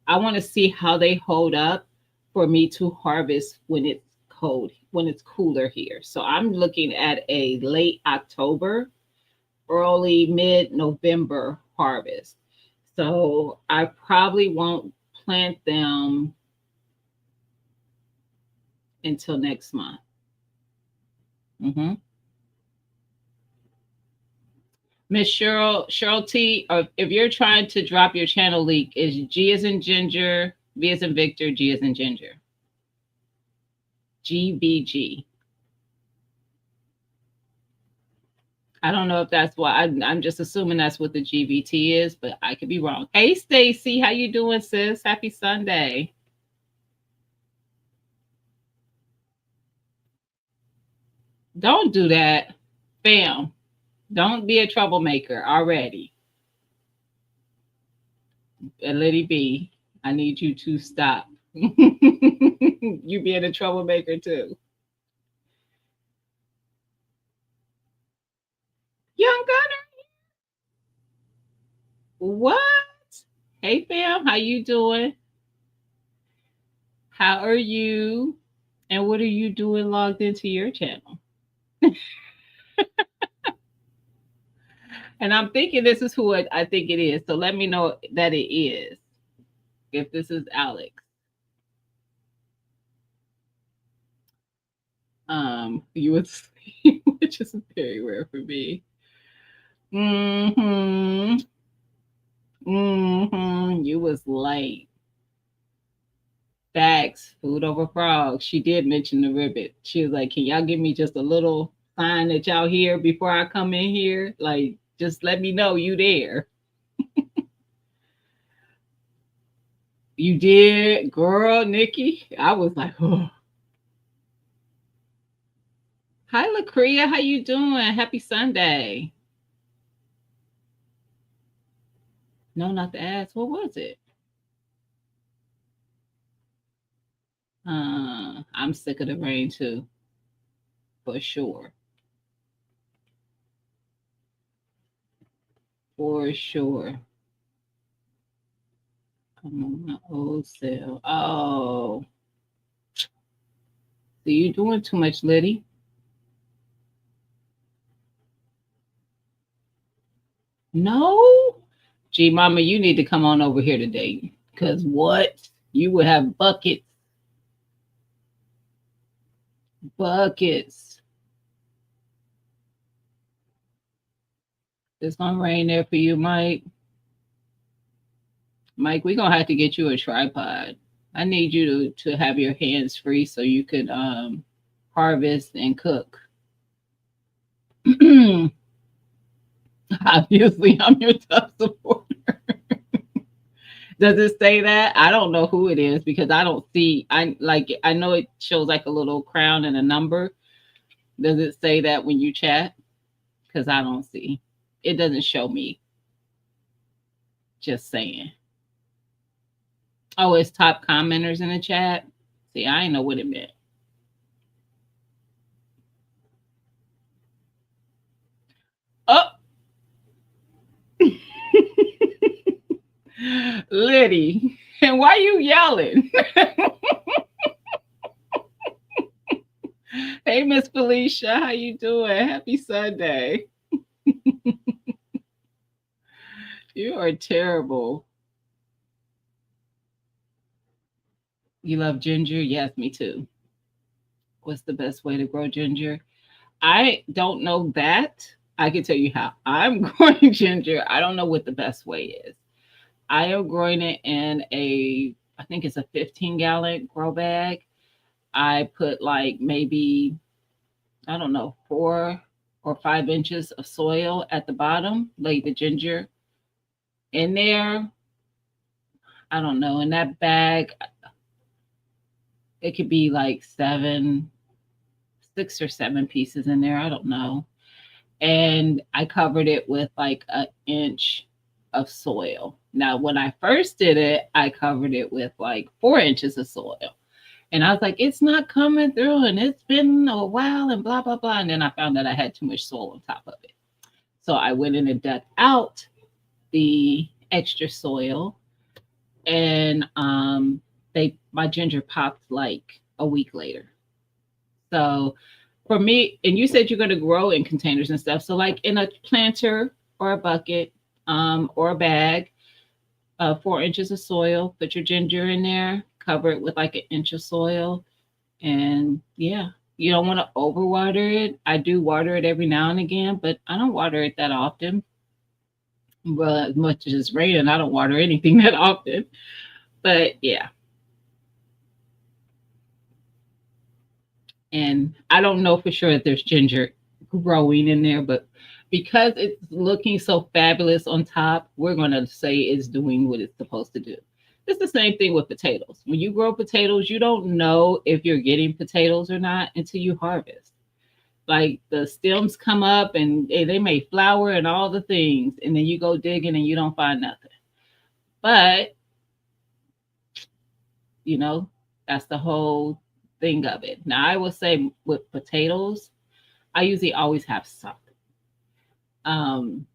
I want to see how they hold up for me to harvest when it's cold when it's cooler here. So I'm looking at a late October, early mid November harvest. So I probably won't plant them until next month. Mm-hmm. Miss Cheryl T, if you're trying to drop your channel leak, is G as in ginger, V as in Victor, G as in ginger. GBG. I don't know if that's what I'm just assuming that's what the GBT is, but I could be wrong. Hey Stacy, how you doing, sis? Happy Sunday. Don't do that. Bam. Don't be a troublemaker already. And let it be. I need you to stop. You being a troublemaker too. Young Gunner. What? Hey fam, how you doing? How are you? And what are you doing logged into your channel? And I'm thinking this is who I think it is. So let me know that it is. If this is Alex. You would see, which is very rare for me. Mm-hmm. Mm-hmm. You was late. Facts. Food over frogs. She did mention the ribbit. She was like, can y'all give me just a little sign that y'all here before I come in here? Like, just let me know you there. You did, girl, Nikki. I was like, oh. Hi, Lacria. How you doing? Happy Sunday. No, not the ass. What was it? I'm sick of the rain too, for sure. For sure. I'm on my old cell. Oh, so you doing too much, Liddy? No. Gee, Mama, you need to come on over here today. Cause what? You would have buckets, buckets. It's gonna rain there for you, Mike. Mike, we're gonna have to get you a tripod. I need you to have your hands free so you could harvest and cook. Obviously, I'm your top supporter. Does it say that? I don't know who it is because I don't see. I know it shows like a little crown and a number. Does it say that when you chat? Because I don't see. It doesn't show me. Just saying. Oh, it's top commenters in the chat. See, I didn't know what it meant. Oh, Liddy, and why you yelling? Hey, Miss Felicia, how you doing? Happy Sunday. You are terrible. You love ginger? Yes, me too. What's the best way to grow ginger? I don't know that. I can tell you how I'm growing ginger. I don't know what the best way is. I am growing it in I think it's a 15-gallon grow bag. I put like maybe, I don't know, 4 or 5 inches of soil at the bottom, lay the ginger in there. I don't know. In that bag, it could be like 6 or 7 pieces in there. I don't know. And I covered it with like an inch of soil. Now, when I first did it, I covered it with like 4 inches of soil. And I was like, it's not coming through and it's been a while and blah, blah, blah. And then I found that I had too much soil on top of it. So I went in and dug out the extra soil and my ginger popped like a week later. So for me, and you said you're going to grow in containers and stuff. So like in a planter or a bucket, or a bag, 4 inches of soil, put your ginger in there, cover it with like an inch of soil. And yeah, you don't want to overwater it. I do water it every now and again, but I don't water it that often. Well, as much as it's raining, I don't water anything that often. But yeah, and I don't know for sure if there's ginger growing in there, but because it's looking so fabulous on top, we're going to say it's doing what it's supposed to do. It's the same thing with potatoes. When you grow potatoes, you don't know if you're getting potatoes or not until you harvest. Like the stems come up and they may flower and all the things, and then you go digging and you don't find nothing. But you know, that's the whole thing of it. Now, I will say with potatoes, I usually always have something. Um,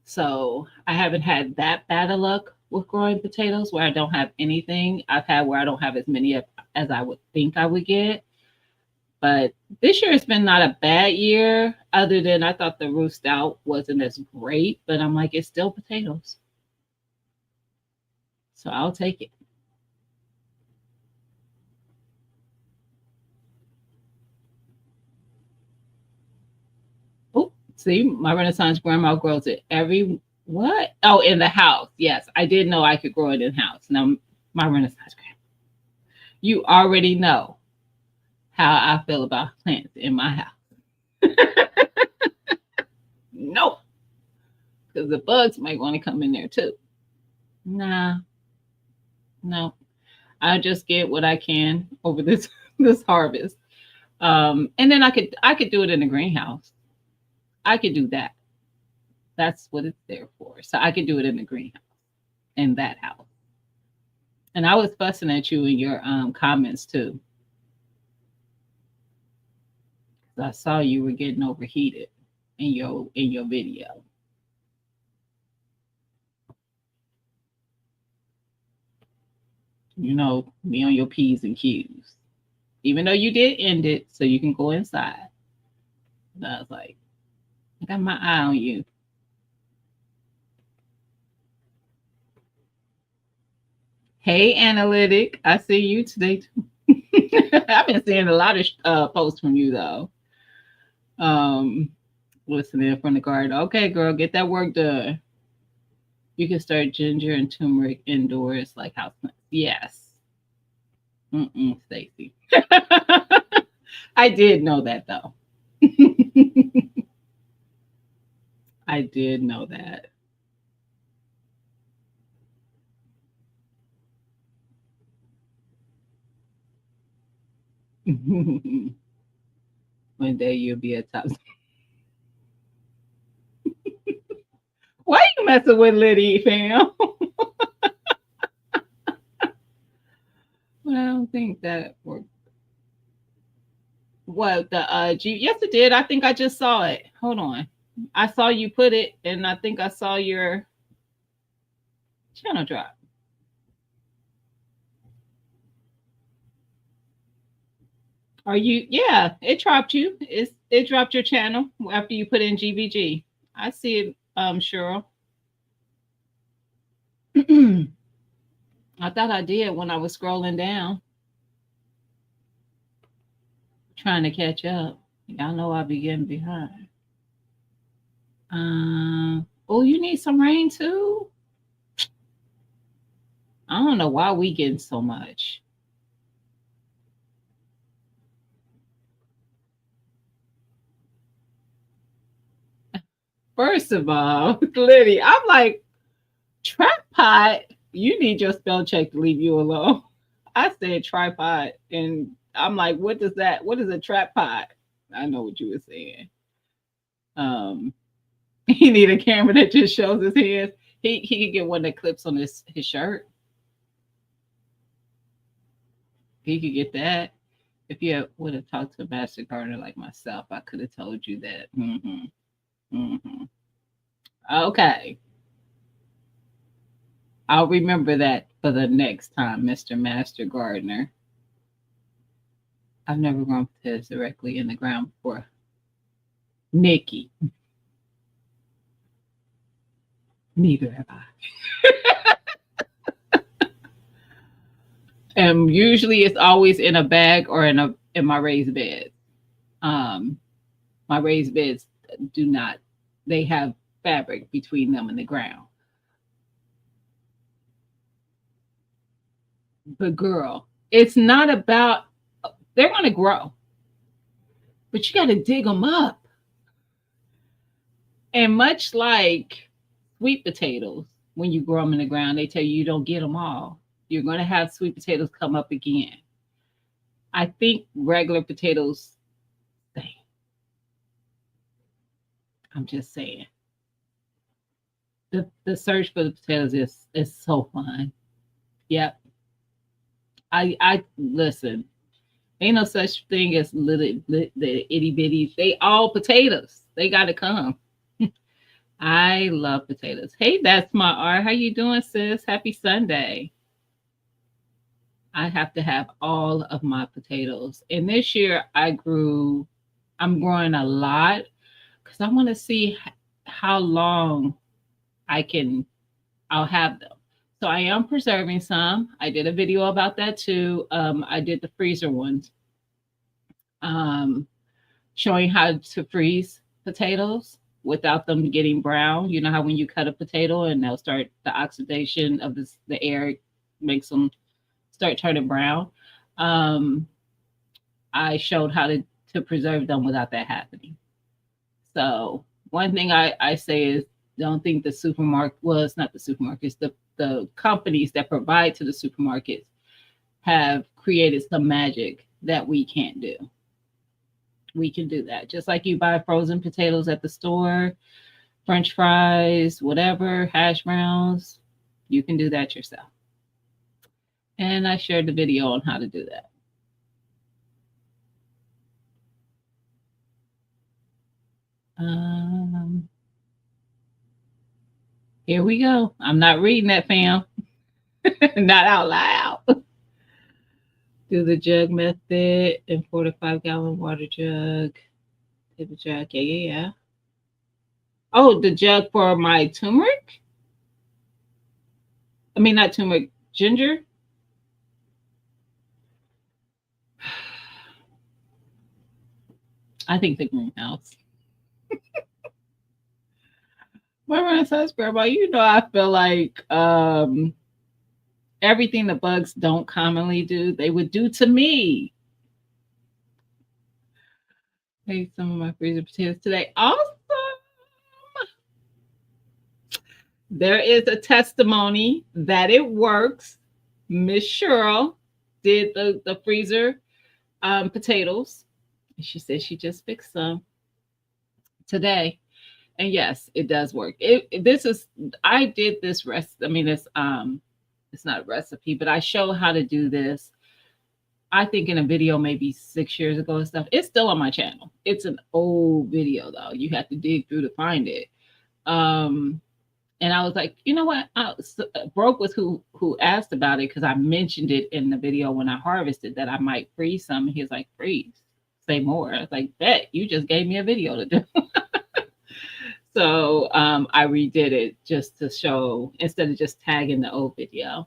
so I haven't had that bad of luck with growing potatoes where I don't have anything. I've had where I don't have as many as I would think I would get. But this year it's been not a bad year, other than I thought the root stout wasn't as great, but I'm like, it's still potatoes. So I'll take it. Oh, see, my Renaissance grandma grows it every what? Oh, in the house. Yes, I did know I could grow it in house. Now, my Renaissance grandma, you already know how I feel about plants in my house. Nope, because the bugs might want to come in there too. Nah, no. I just get what I can over this this harvest. And then I could do it in a greenhouse. I could do that. That's what it's there for. So I could do it in the greenhouse in that house. And I was fussing at you in your comments too. I saw you were getting overheated in your video. You know, be on your P's and Q's. Even though you did end it so you can go inside. But I was like, I got my eye on you. Hey, Analytic. I see you today too. I've been seeing a lot of posts from you though. Um, Listening from the garden. Okay, girl, get that work done. You can start ginger and turmeric indoors like houseplants. Yes. Stacy. I did know that though. I did know that. One day you'll be a top. Why you messing with Liddy, fam? Well, I don't think that worked. What the G? Yes, it did. I think I just saw it. Hold on. I saw you put it, and I think I saw your channel drop. Are you? Yeah, it dropped you. It dropped your channel after you put in GVG. I see it, Cheryl. I thought I did when I was scrolling down, trying to catch up. Y'all know I be getting behind. Oh, you need some rain too? I don't know why we getting so much. First of all, Liddy, I'm like, tripod, you need your spell check to leave you alone. I said tripod, and I'm like, what does that? What is a tripod? I know what you were saying. Um, he need a camera that just shows his hands. He could get one that clips on his shirt. He could get that. If you would have talked to a master gardener like myself, I could have told you that. Okay, I'll remember that for the next time, Mr. Master Gardener. I've never grown potatoes directly in the ground before. Nikki, neither have I. And usually it's always in a bag or in my raised bed. Um, my raised beds do not, they have fabric between them and the ground. But girl, it's not about, they're going to grow, but you got to dig them up. And much like sweet potatoes, when you grow them in the ground, they tell you don't get them all. You're going to have sweet potatoes come up again. I think regular potatoes stay. I'm just saying. The search for the potatoes is so fun. Yep. I listen. Ain't no such thing as the itty bitties. They all potatoes. They got to come. I love potatoes. Hey, that's my art. How you doing, sis? Happy Sunday. I have to have all of my potatoes. And this year I'm growing a lot because I want to see how long I can, I'll have them. So I am preserving some. I did a video about that too. I did the freezer ones, um, showing how to freeze potatoes without them getting brown. You know how when you cut a potato and they'll start the oxidation of the air makes them start turning brown. Um, I showed how to preserve them without that happening. So one thing I say is don't think the supermarket, well, it's not the supermarkets, the companies that provide to the supermarkets have created some magic that we can't do. We can do that. Just like you buy frozen potatoes at the store, French fries, whatever, hash browns, you can do that yourself. And I shared the video on how to do that. Um, Here we go. I'm not reading that, fam. Not out loud. Do the jug method in 4 to 5 gallon water jug. Table jug. Yeah, yeah, yeah. Oh, the jug for my turmeric? I mean, not turmeric, ginger. I think the greenhouse. My Renaissance grandma, you know, I feel like everything the bugs don't commonly do, they would do to me. Ate some of my freezer potatoes today. Awesome. There is a testimony that it works. Miss Cheryl did the freezer potatoes. She said she just fixed some today. And yes, it does work. This is, I did this rest. I mean, it's not a recipe, but I show how to do this. I think in a video maybe 6 years ago and stuff. It's still on my channel. It's an old video though. You have to dig through to find it. And I was like, you know what? Broke was who asked about it because I mentioned it in the video when I harvested that I might freeze some. And he was like, freeze, say more. I was like, bet you just gave me a video to do. So I redid it just to show, instead of just tagging the old video,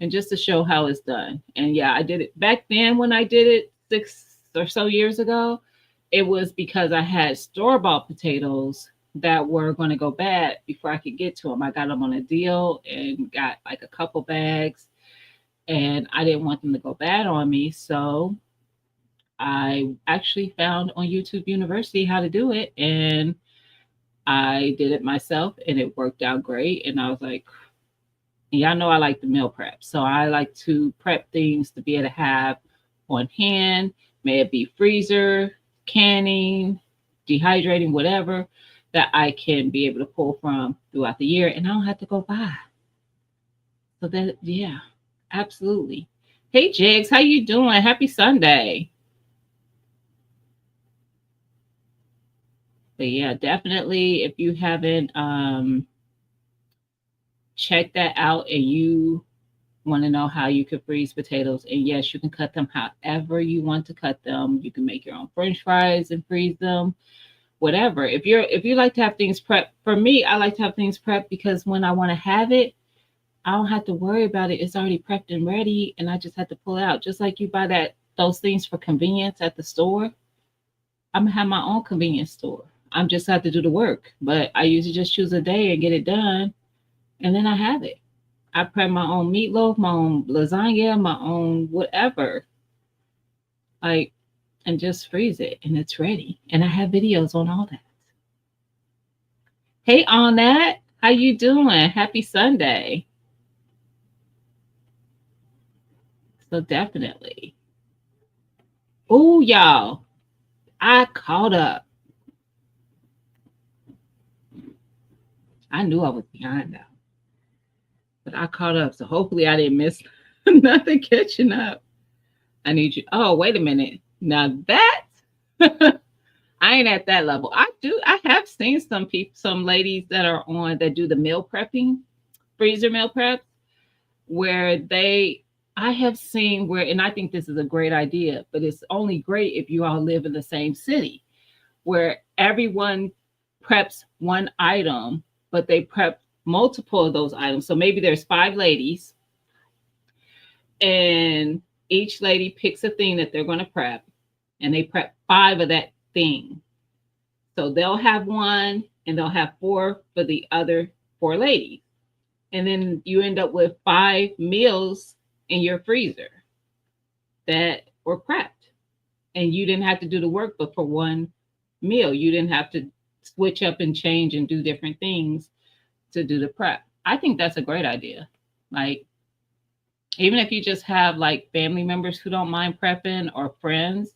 and just to show how it's done. And yeah, I did it back then when I did it 6 or so years ago. It was because I had store-bought potatoes that were going to go bad before I could get to them. I got them on a deal and got like a couple bags, and I didn't want them to go bad on me. So I actually found on YouTube University how to do it, and I did it myself, and it worked out great. And I was like, y'all know I like the meal prep. So I like to prep things to be able to have on hand, may it be freezer, canning, dehydrating, whatever that I can be able to pull from throughout the year, and I don't have to go buy. So that, yeah, absolutely. Hey Jigs, how you doing? Happy Sunday. But yeah, definitely if you haven't checked that out and you want to know how you can freeze potatoes. And yes, you can cut them however you want to cut them. You can make your own French fries and freeze them, whatever. If you like to have things prepped, for me, I like to have things prepped because when I want to have it, I don't have to worry about it. It's already prepped and ready, and I just have to pull it out. Just like you buy those things for convenience at the store, I'm gonna have my own convenience store. I'm just have to do the work, but I usually just choose a day and get it done, and then I have it. I prep my own meatloaf, my own lasagna, my own whatever, like, and just freeze it, and it's ready. And I have videos on all that. Hey, on that, how you doing? Happy Sunday. So definitely. Oh, y'all, I caught up. I knew I was behind now, but I caught up. So hopefully I didn't miss nothing catching up. I need you. Oh, wait a minute. Now that I ain't at that level. I have seen some people, some ladies that are on that do the meal prepping, freezer meal prep, where I have seen where, and I think this is a great idea, but it's only great if you all live in the same city, where everyone preps one item, but they prep multiple of those items. So maybe there's 5 ladies, and each lady picks a thing that they're going to prep, and they prep 5 of that thing. So they'll have one, and they'll have 4 for the other 4 ladies. And then you end up with 5 meals in your freezer that were prepped. And you didn't have to do the work, but for one meal, you didn't have to switch up and change and do different things to do the prep. I think that's a great idea. Like, even if you just have like family members who don't mind prepping or friends,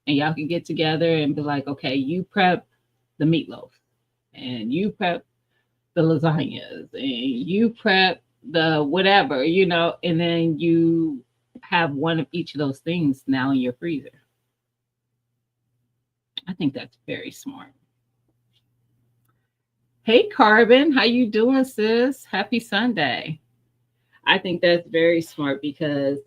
and y'all can get together and be like, okay, you prep the meatloaf, and you prep the lasagnas, and you prep the whatever, and then you have one of each of those things now in your freezer. I think that's very smart. Hey, Carbon, how you doing, sis? Happy Sunday. I think that's very smart because,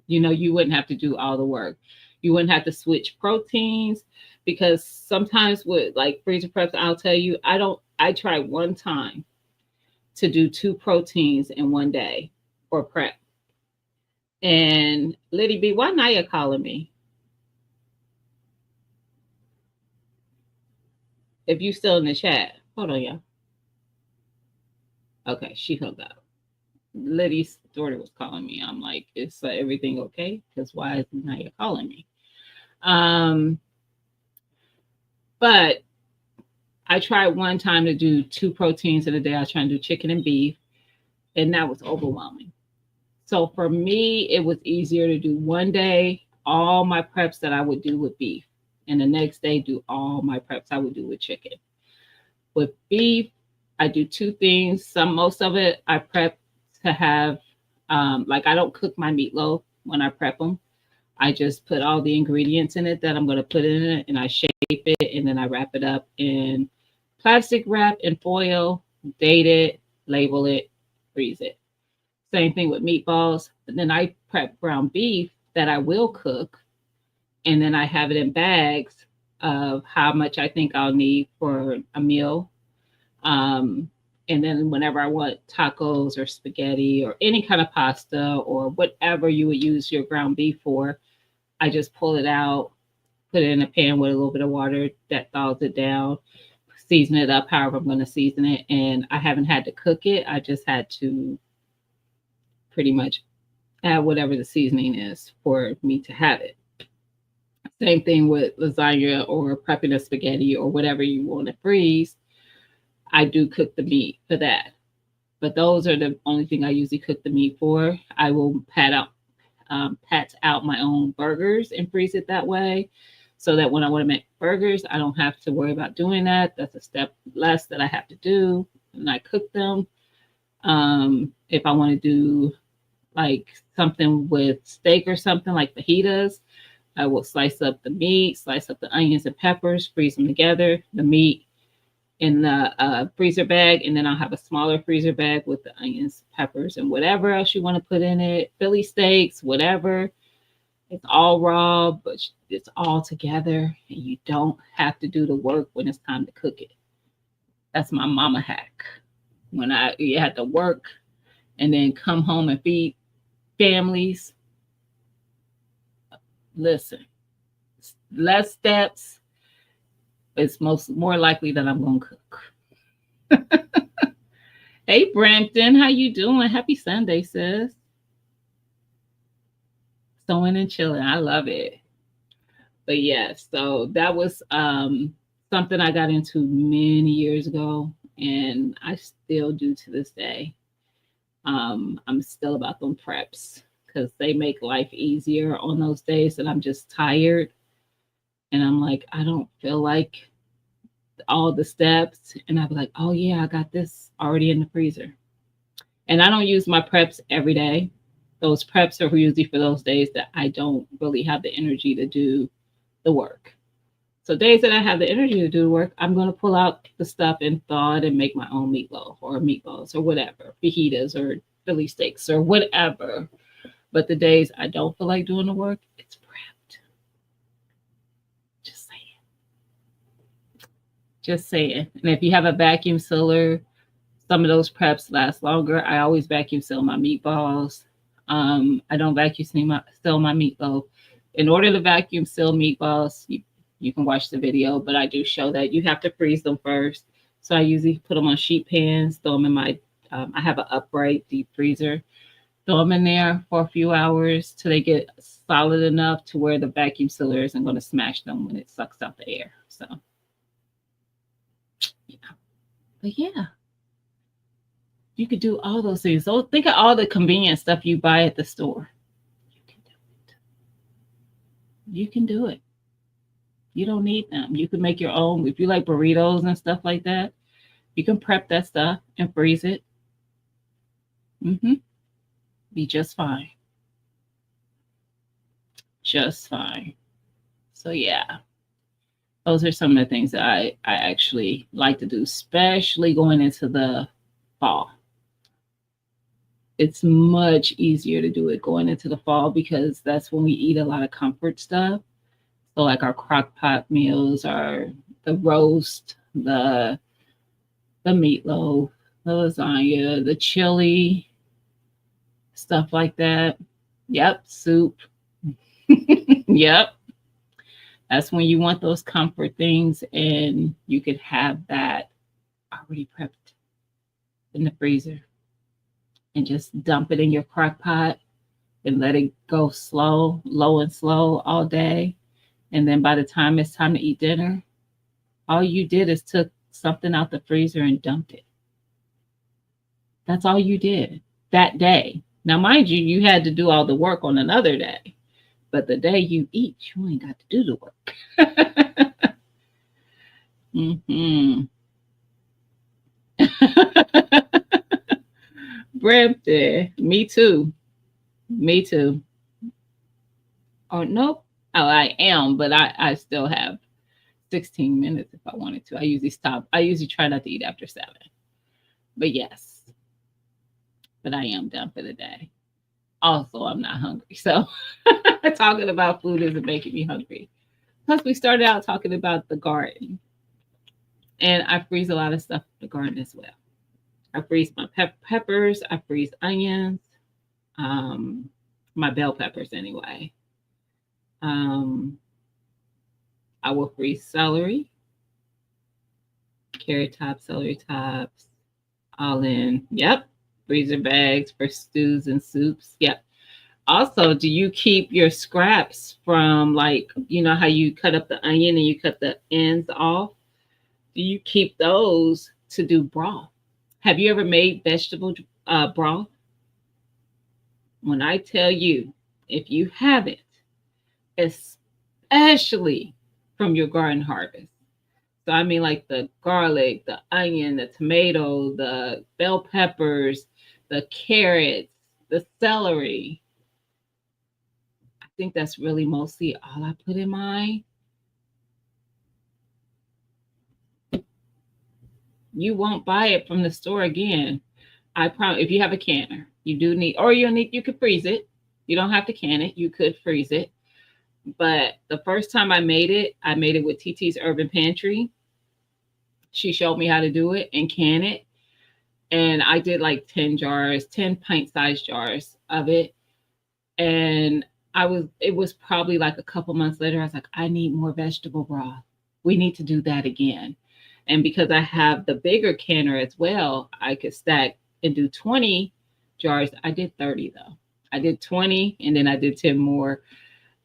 you wouldn't have to do all the work. You wouldn't have to switch proteins because sometimes with like freezer preps, I'll tell you, I tried one time to do 2 proteins in one day or prep. And Liddy B, why Naya calling me? If you still in the chat, hold on, y'all. Okay, she hung up. Liddy's daughter was calling me. I'm like, is everything okay? Because why is Naya calling me? But I tried one time to do 2 proteins in a day. I was trying to do chicken and beef, and that was overwhelming. So for me, it was easier to do one day all my preps that I would do with beef, and the next day do all my preps I would do with chicken. With beef, I do 2 things. Most of it I prep to have, like I don't cook my meatloaf when I prep them. I just put all the ingredients in it that I'm going to put in it, and I shape it, and then I wrap it up in plastic wrap and foil, date it, label it, freeze it. Same thing with meatballs. But then I prep ground beef that I will cook, and then I have it in bags of how much I think I'll need for a meal. And then whenever I want tacos or spaghetti or any kind of pasta or whatever you would use your ground beef for, I just pull it out, put it in a pan with a little bit of water that thaws it down, season it up however I'm going to season it. And I haven't had to cook it. I just had to pretty much add whatever the seasoning is for me to have it. Same thing with lasagna or prepping a spaghetti or whatever you want to freeze. I do cook the meat for that. But those are the only thing I usually cook the meat for. I will pat out my own burgers and freeze it that way, so that when I want to make burgers, I don't have to worry about doing that. That's a step less that I have to do, and I cook them. If I want to do like something with steak or something like fajitas, I will slice up the meat, slice up the onions and peppers, freeze them together. The meat in the freezer bag, and then I'll have a smaller freezer bag with the onions, peppers, and whatever else you want to put in it. Philly steaks, whatever. It's all raw, but it's all together, and you don't have to do the work when it's time to cook it. That's my mama hack. When you had to work and then come home and feed families, listen, less steps. It's more likely that I'm gonna cook. Hey Brampton, how you doing? Happy Sunday, sis. Sewing and chilling. I love it. But yeah, so that was something I got into many years ago, and I still do to this day. I'm still about them preps because they make life easier on those days that I'm just tired and I'm like, I don't feel like all the steps. And I'll be like, oh yeah, I got this already in the freezer. And I don't use my preps every day. Those preps are usually for those days that I don't really have the energy to do the work. So days that I have the energy to do the work, I'm going to pull out the stuff and thaw it and make my own meatloaf or meatballs or whatever, fajitas or Philly steaks or whatever. But the days I don't feel like doing the work, it's prepped. Just saying. Just saying. And if you have a vacuum sealer, some of those preps last longer. I always vacuum seal my meatballs. I don't vacuum seal my meatloaf. In order to vacuum seal meatballs, you can watch the video, but I do show that you have to freeze them first. So I usually put them on sheet pans, throw them in my, I have an upright deep freezer, throw them in there for a few hours till they get solid enough to where the vacuum sealer isn't going to smash them when it sucks out the air. So, yeah. But yeah, you could do all those things. So think of all the convenient stuff you buy at the store. You can do it. You can do it. You don't need them. You can make your own. If you like burritos and stuff like that, you can prep that stuff and freeze it. Be just fine. Just fine. So yeah, those are some of the things that I actually like to do, especially going into the fall. It's much easier to do it going into the fall because that's when we eat a lot of comfort stuff. So like our crock pot meals are the roast, the meatloaf, the lasagna, the chili, stuff like that. Yep, soup. Yep. That's when you want those comfort things and you could have that already prepped in the freezer and just dump it in your crock pot and let it go low and slow all day. And then by the time it's time to eat dinner, all you did is took something out the freezer and dumped it. That's all you did that day. Now, mind you, you had to do all the work on another day, but the day you eat, you ain't got to do the work. Brampton, me too. Me too. Oh, nope. Oh, I am, but I still have 16 minutes if I wanted to. I usually stop. I usually try not to eat after 7. But yes, but I am done for the day. Also, I'm not hungry. So talking about food isn't making me hungry. Plus, we started out talking about the garden. And I freeze a lot of stuff in the garden as well. I freeze my peppers. I freeze onions. My bell peppers anyway. I will freeze celery, carrot tops, celery tops, all in. Yep. Freezer bags for stews and soups. Yep. Also, do you keep your scraps from, like, you know how you cut up the onion and you cut the ends off? Do you keep those to do broth? Have you ever made vegetable broth? When I tell you, if you haven't, especially from your garden harvest. So I mean like the garlic, the onion, the tomato, the bell peppers, the carrots, the celery. I think that's really mostly all I put in mine. You won't buy it from the store again. I promise. If you have a canner, you do need, or you could freeze it. You don't have to can it. You could freeze it. But the first time I made it with TT's Urban Pantry. She showed me how to do it and can it. And I did like 10 jars, 10 pint sized jars of it. And it was probably like a couple months later. I was like, I need more vegetable broth. We need to do that again. And because I have the bigger canner as well, I could stack and do 20 jars. I did 30 though. I did 20 and then I did 10 more.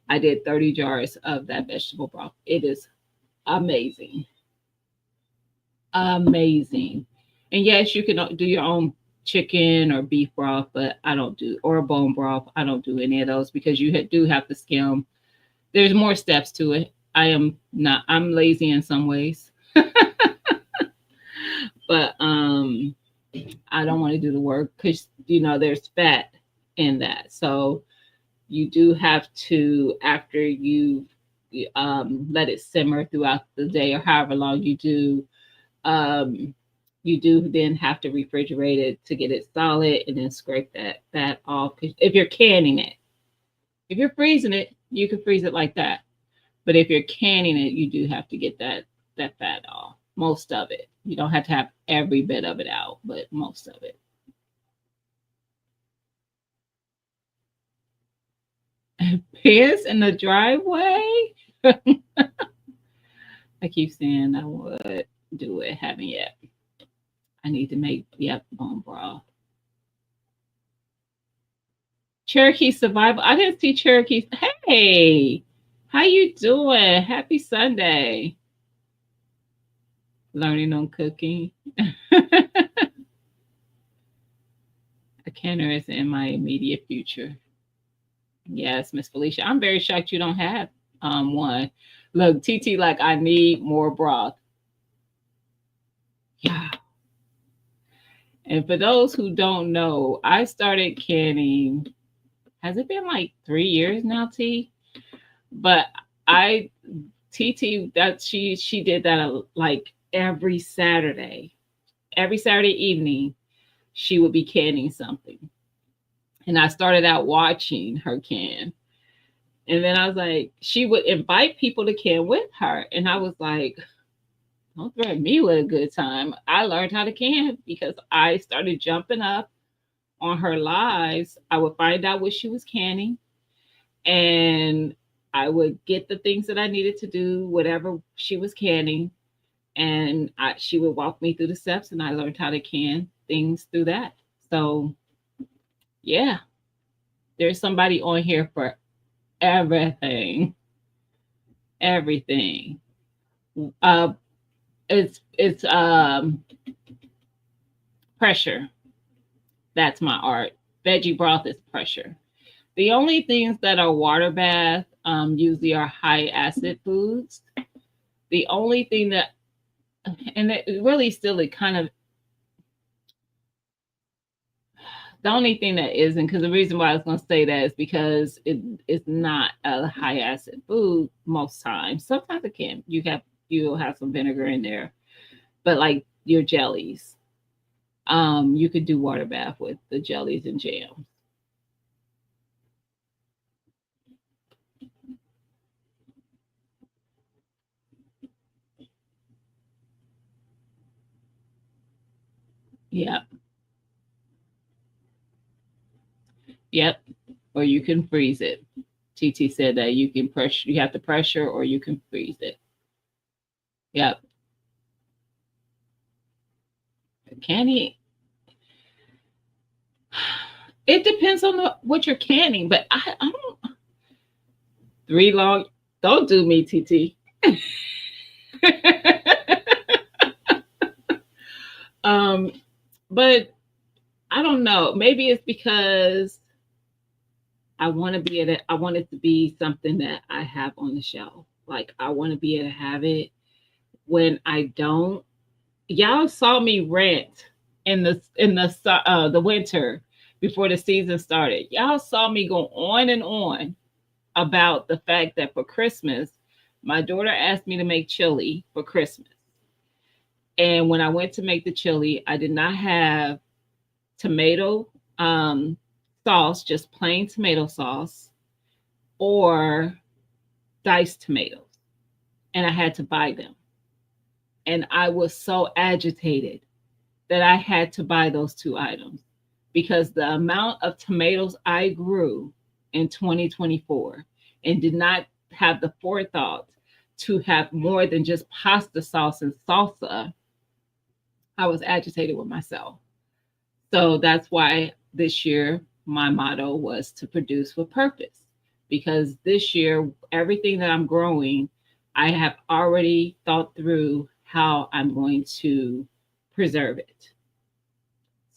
I did 30 jars of that vegetable broth. It is amazing. Amazing. And yes, you can do your own chicken or beef broth, but I don't do, or bone broth. I don't do any of those because you do have to skim. There's more steps to it. I'm lazy in some ways, but I don't want to do the work because, there's fat in that. So you do have to, after you let it simmer throughout the day or however long um, you do then have to refrigerate it to get it solid and then scrape that fat off. If you're canning it, if you're freezing it, you can freeze it like that. But if you're canning it, you do have to get that fat off. Most of it. You don't have to have every bit of it out, but most of it. Piss in the driveway? I keep saying I would do it. Haven't yet. I need to make, yep, bone broth. Cherokee survival. I didn't see Cherokee. Hey, how you doing? Happy Sunday. Learning on cooking. A canner is in my immediate future. Yes, Miss Felicia. I'm very shocked you don't have one. Look, TT, like I need more broth. Yeah. And for those who don't know, I started canning. Has it been like 3 years now, T? But I TT that she did that like every Saturday evening. She would be canning something, and I started out watching her can. And then I was like, she would invite people to can with her. And I was like, don't threaten me with a good time. I learned how to can because I started jumping up on her lives. I would find out what she was canning and I would get the things that I needed to do, whatever she was canning. And she would walk me through the steps and I learned how to can things through that. So, yeah, there's somebody on here for everything. Everything. Uh, it's pressure. That's my art. Veggie broth is pressure. The only things that are water bath usually are high acid foods. The only thing that, and it really still it kind of, the only thing that isn't, because the reason why I was going to say that is because it's not a high acid food most times. Sometimes it can. You'll have some vinegar in there, but like your jellies, you could do water bath with the jellies and jams. Yep, yep. Or you can freeze it. TT said that you can pressure. You have to pressure, or you can freeze it. Yep. Canning. It depends on what you're canning, but I don't. 3 long. Don't do me, TT. um, but I don't know. Maybe it's because I want to be at it. I want it to be something that I have on the shelf. Like I want to be able to have it when I don't. Y'all saw me rant in the winter before the season started. Y'all saw me go on and on about the fact that for Christmas, my daughter asked me to make chili for Christmas. And when I went to make the chili, I did not have tomato um, sauce, just plain tomato sauce, or diced tomatoes. And I had to buy them. And I was so agitated that I had to buy those two items because the amount of tomatoes I grew in 2024 and did not have the forethought to have more than just pasta sauce and salsa, I was agitated with myself. So that's why this year my motto was to produce with purpose. Because this year, everything that I'm growing, I have already thought through how I'm going to preserve it.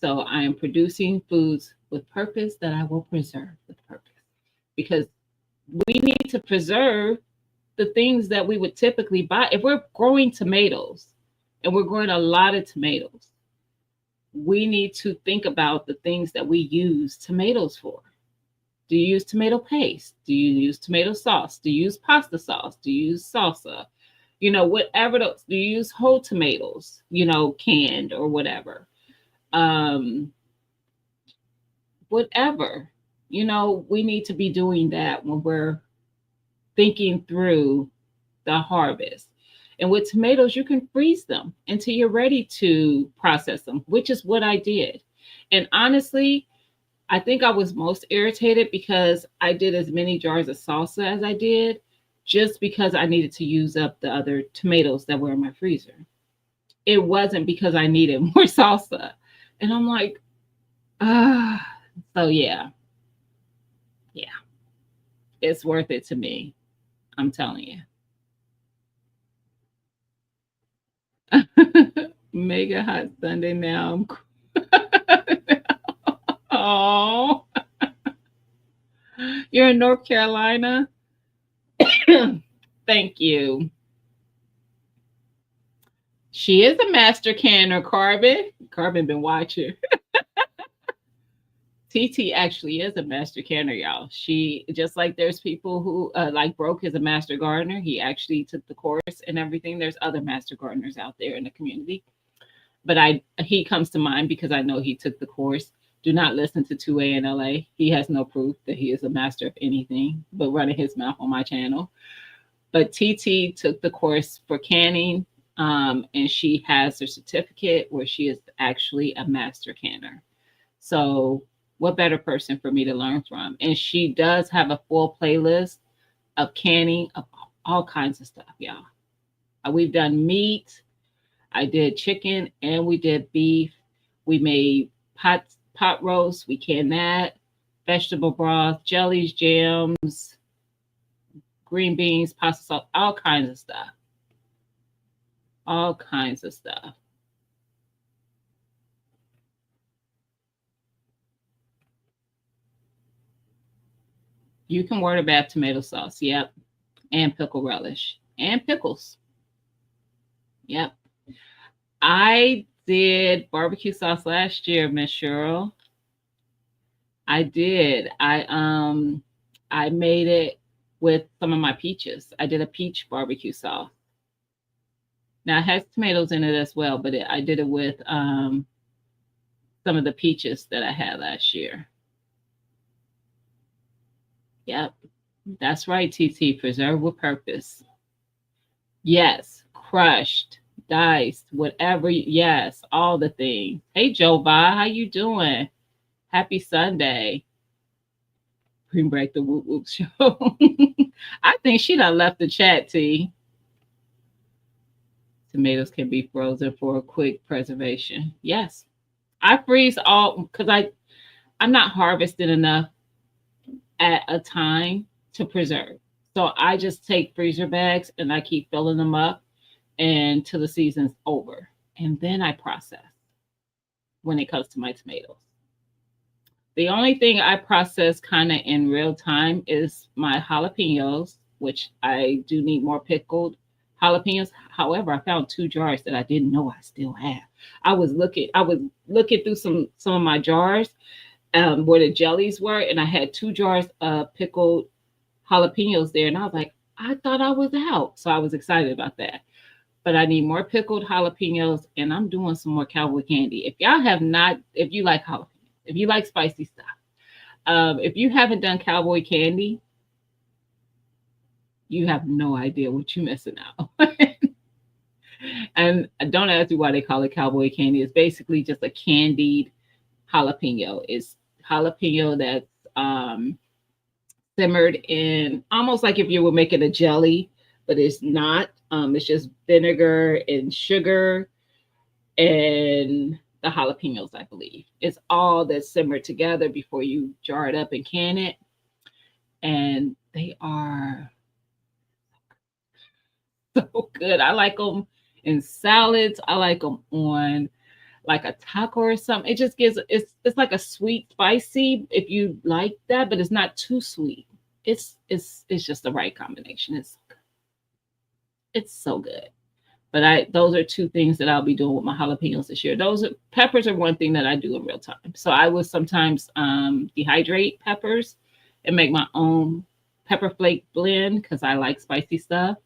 So I am producing foods with purpose that I will preserve with purpose. Because we need to preserve the things that we would typically buy. If we're growing tomatoes and we're growing a lot of tomatoes, we need to think about the things that we use tomatoes for. Do you use tomato paste? Do you use tomato sauce? Do you use pasta sauce? Do you use salsa? Whatever those, do you use whole tomatoes, canned or whatever? Um, Whatever. We need to be doing that when we're thinking through the harvest. And with tomatoes, you can freeze them until you're ready to process them, which is what I did. And honestly, I think I was most irritated because I did as many jars of salsa as I did, just because I needed to use up the other tomatoes that were in my freezer. It wasn't because I needed more salsa. And I'm like, ah. So yeah, it's worth it to me. I'm telling you. Mega hot Sunday now. Oh, you're in North Carolina? Thank you. She is a master canner, Carbon. Carbon been watching. TT actually is a master canner, y'all. She, just like there's people who like Broke is a master gardener. He actually took the course and everything. There's other master gardeners out there in the community. But he comes to mind because I know he took the course. Do not listen to 2A in LA. He has no proof that he is a master of anything but running his mouth on my channel. But TT took the course for canning, and she has her certificate where she is actually a master canner. So what better person for me to learn from? And she does have a full playlist of canning of all kinds of stuff, y'all. We've done meat, I did chicken, and we did beef. We made pot roast, we canned that, vegetable broth, jellies, jams, green beans, pasta sauce, all kinds of stuff. All kinds of stuff. You can water bath tomato sauce, yep, and pickle relish and pickles. Yep. I did barbecue sauce last year, Miss Cheryl. I did. I made it with some of my peaches. I did a peach barbecue sauce. Now it has tomatoes in it as well, but I did it with some of the peaches that I had last year. Yep, that's right, TT. Preserve with purpose. Yes, crushed, diced, whatever. Yes, all the things. Hey, Jova, how you doing? Happy Sunday. Bring back the Whoop Whoop show. I think she done left the chat, T. Tomatoes can be frozen for a quick preservation. Yes, I freeze all because I'm not harvesting enough at a time to preserve. So I just take freezer bags and I keep filling them up until the season's over. And then I process when it comes to my tomatoes. The only thing I process kind of in real time is my jalapenos, which I do need more pickled jalapenos. However, I found 2 jars that I didn't know I still have. I was looking through some of my jars where the jellies were, and I had 2 jars of pickled jalapenos there, and I was like, I thought I was out. So I was excited about that. but I need more pickled jalapenos, and I'm doing some more cowboy candy. If y'all have not, if you like jalapenos, if you like spicy stuff, if you haven't done cowboy candy, you have no idea what you're missing out. And don't ask me why they call it cowboy candy. It's basically just a candied jalapeno. It's jalapeno that's simmered in almost like if you were making a jelly, but it's not. It's just vinegar and sugar and the jalapenos, I believe. It's all that's simmered together before you jar it up and can it. And they are so good. I like them in salads. I like them on like a taco or something. It just gives it's like a sweet spicy if you like that, but it's not too sweet. It's just the right combination. It's so good. But I those are two things that I'll be doing with my jalapenos this year. Those are, peppers are one thing that I do in real time. So I will sometimes dehydrate peppers and make my own pepper flake blend because I like spicy stuff.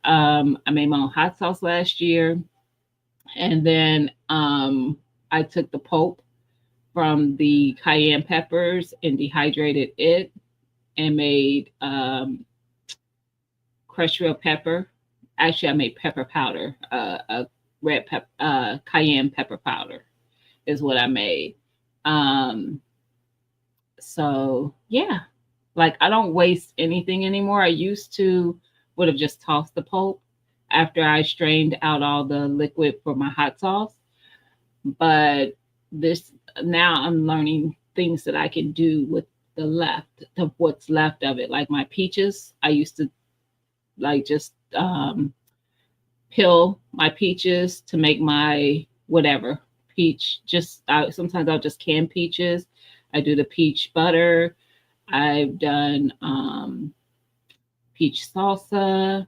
I made my own hot sauce last year, and then I took the pulp from the cayenne peppers and dehydrated it and made crushed real pepper. Actually, I made pepper powder, a red pepper, cayenne pepper powder is what I made. Um, so yeah, like I don't waste anything anymore. I used to would have just tossed the pulp after I strained out all the liquid for my hot sauce. But this now I'm learning things that I can do with the left of what's left of it. Like my peaches, I used to like just peel my peaches to make my whatever peach. Just sometimes I'll just can peaches. I do the peach butter. I've done peach salsa,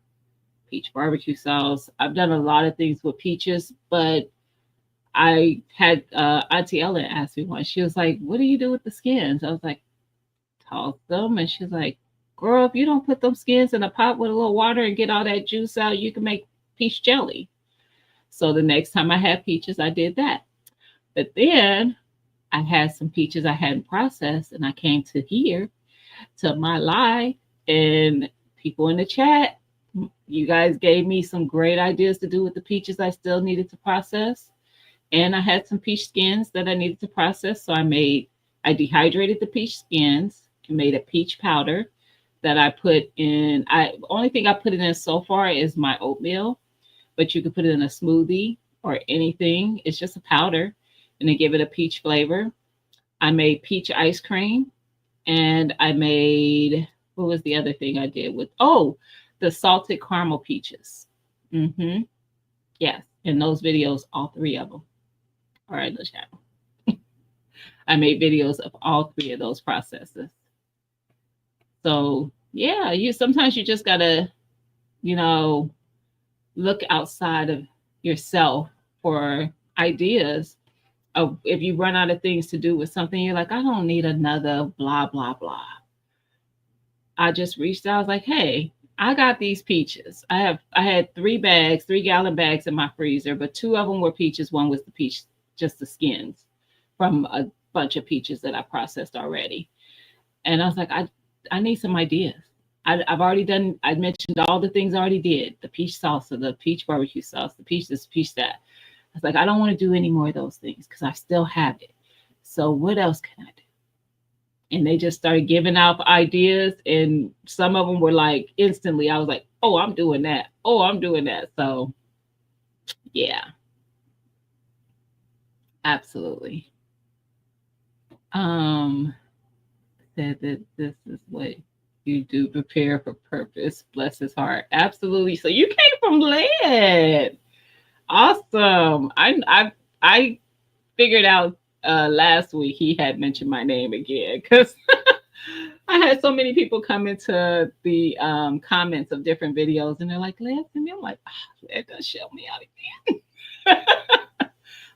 peach barbecue sauce. I've done a lot of things with peaches, but I had Auntie Ellen ask me once. She was like, "What do you do with the skins?" I was like, "Toss them." And she's like, "Girl, if you don't put them skins in a pot with a little water and get all that juice out, you can make peach jelly." So the next time I had peaches, I did that. But then I had some peaches I hadn't processed, and I came to here to my live, and people in the chat, you guys gave me some great ideas to do with the peaches I still needed to process. And I had some peach skins that I needed to process. So I dehydrated the peach skins and made a peach powder that I put in. Only thing I put it in so far is my oatmeal, but you could put it in a smoothie or anything. It's just a powder and then give it a peach flavor. I made peach ice cream, and I made, what was the other thing I did with, oh, the salted caramel peaches. Mm-hmm. Yes. In those videos, all three of them are in the channel. I made videos of all three of those processes. So yeah, sometimes you just gotta, you know, look outside of yourself for ideas of if you run out of things to do with something, you're like, I don't need another blah blah blah. I just reached out, I was like, hey, I got these peaches. I had 3 bags, 3-gallon bags in my freezer, but 2 of them were peaches. One was the peach, just the skins from a bunch of peaches that I processed already. And I was like, I need some ideas. I've already done, I mentioned all the things I already did, the peach salsa, the peach barbecue sauce, the peach this, peach that. I was like, I don't want to do any more of those things because I still have it. So what else can I do? And they just started giving out ideas, and some of them were like instantly, I was like, oh, I'm doing that. Oh, I'm doing that. So yeah, absolutely. Said that this is what you do, prepare for purpose, bless his heart. Absolutely. So you came from Led. Awesome. I figured out last week he had mentioned my name again because I had so many people come into the comments of different videos, and they're like, Led to me. I'm like, Led does show me out again.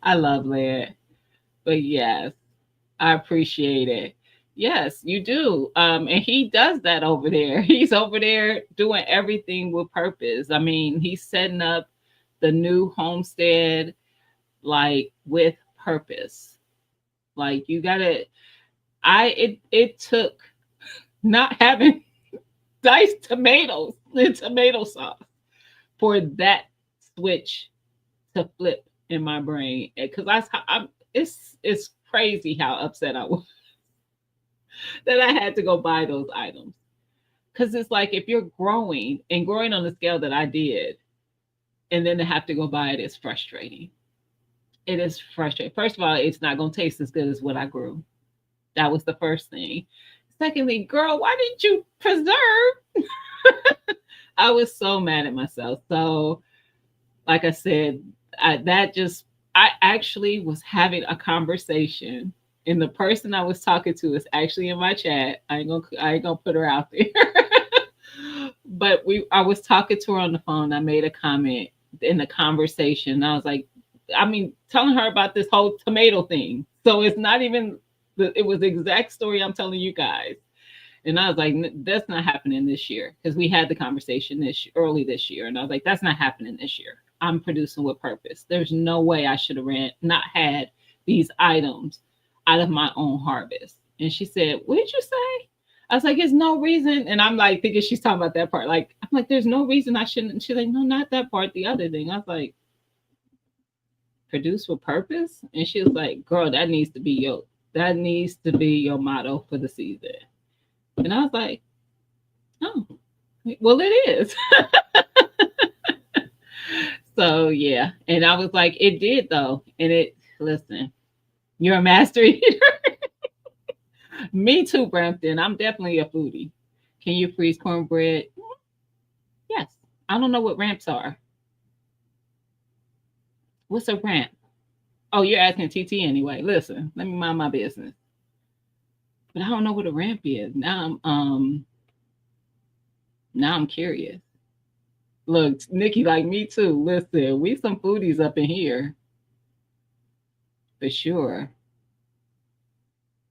I love Led. But yes, I appreciate it. Yes, you do. And he does that over there. He's over there doing everything with purpose. I mean, he's setting up the new homestead, like with purpose. Like you gotta, it took not having diced tomatoes and tomato sauce for that switch to flip in my brain. Because I'm, it's crazy how upset I was that I had to go buy those items. Because it's like if you're growing and growing on the scale that I did, and then to have to go buy it is frustrating. It is frustrating. First of all, it's not going to taste as good as what I grew. That was the first thing. Secondly, girl, why didn't you preserve? I was so mad at myself. So, like I said, I actually was having a conversation, and the person I was talking to is actually in my chat. I ain't gonna put her out there. But I was talking to her on the phone. I made a comment in the conversation. I was like, I mean, telling her about this whole tomato thing. So it's not even it was the exact story I'm telling you guys. And I was like, that's not happening this year, because we had the conversation early this year, and I was like, that's not happening this year. I'm producing with purpose. There's no way I should have not had these items out of my own harvest. And she said, what did you say? I was like, there's no reason. And I'm like thinking she's talking about that part. Like, I'm like, there's no reason I shouldn't. And she's like, no, not that part. The other thing. I was like, produce with purpose. And she was like, girl, that needs to be your motto for the season. And I was like, oh, well, it is. So yeah. And I was like, it did though. And listen, you're a master eater. Me too, Brampton. I'm definitely a foodie. Can you freeze cornbread? Yes. I don't know what ramps are. What's a ramp? Oh, you're asking TT anyway. Listen, let me mind my business. But I don't know what a ramp is. Now I'm curious. Look, Nikki, like me too. Listen, we some foodies up in here for sure.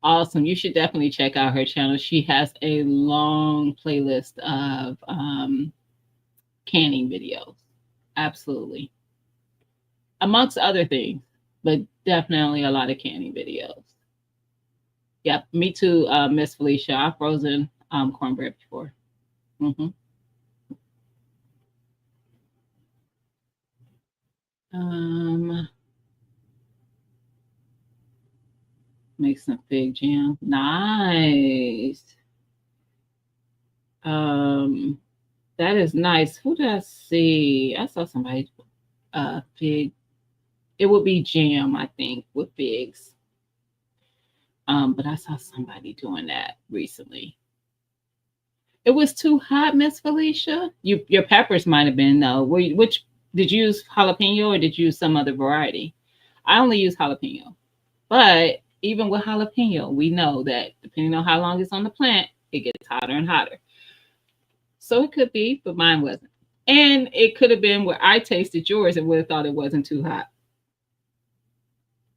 Awesome. You should definitely check out her channel. She has a long playlist of canning videos. Absolutely. Amongst other things, but definitely a lot of canning videos. Yep, me too, Miss Felicia. I've frozen cornbread before. Hmm. Um, make some fig jam. Nice. Um, that is nice. Who did I see? I saw somebody fig. It would be jam, I think, with figs. But I saw somebody doing that recently. It was too hot, Miss Felicia. Your peppers might have been though. Which did you use jalapeno or did you use some other variety? I only use jalapeno. But even with jalapeno, we know that depending on how long it's on the plant, it gets hotter and hotter. So it could be, but mine wasn't. And it could have been where I tasted yours and would have thought it wasn't too hot.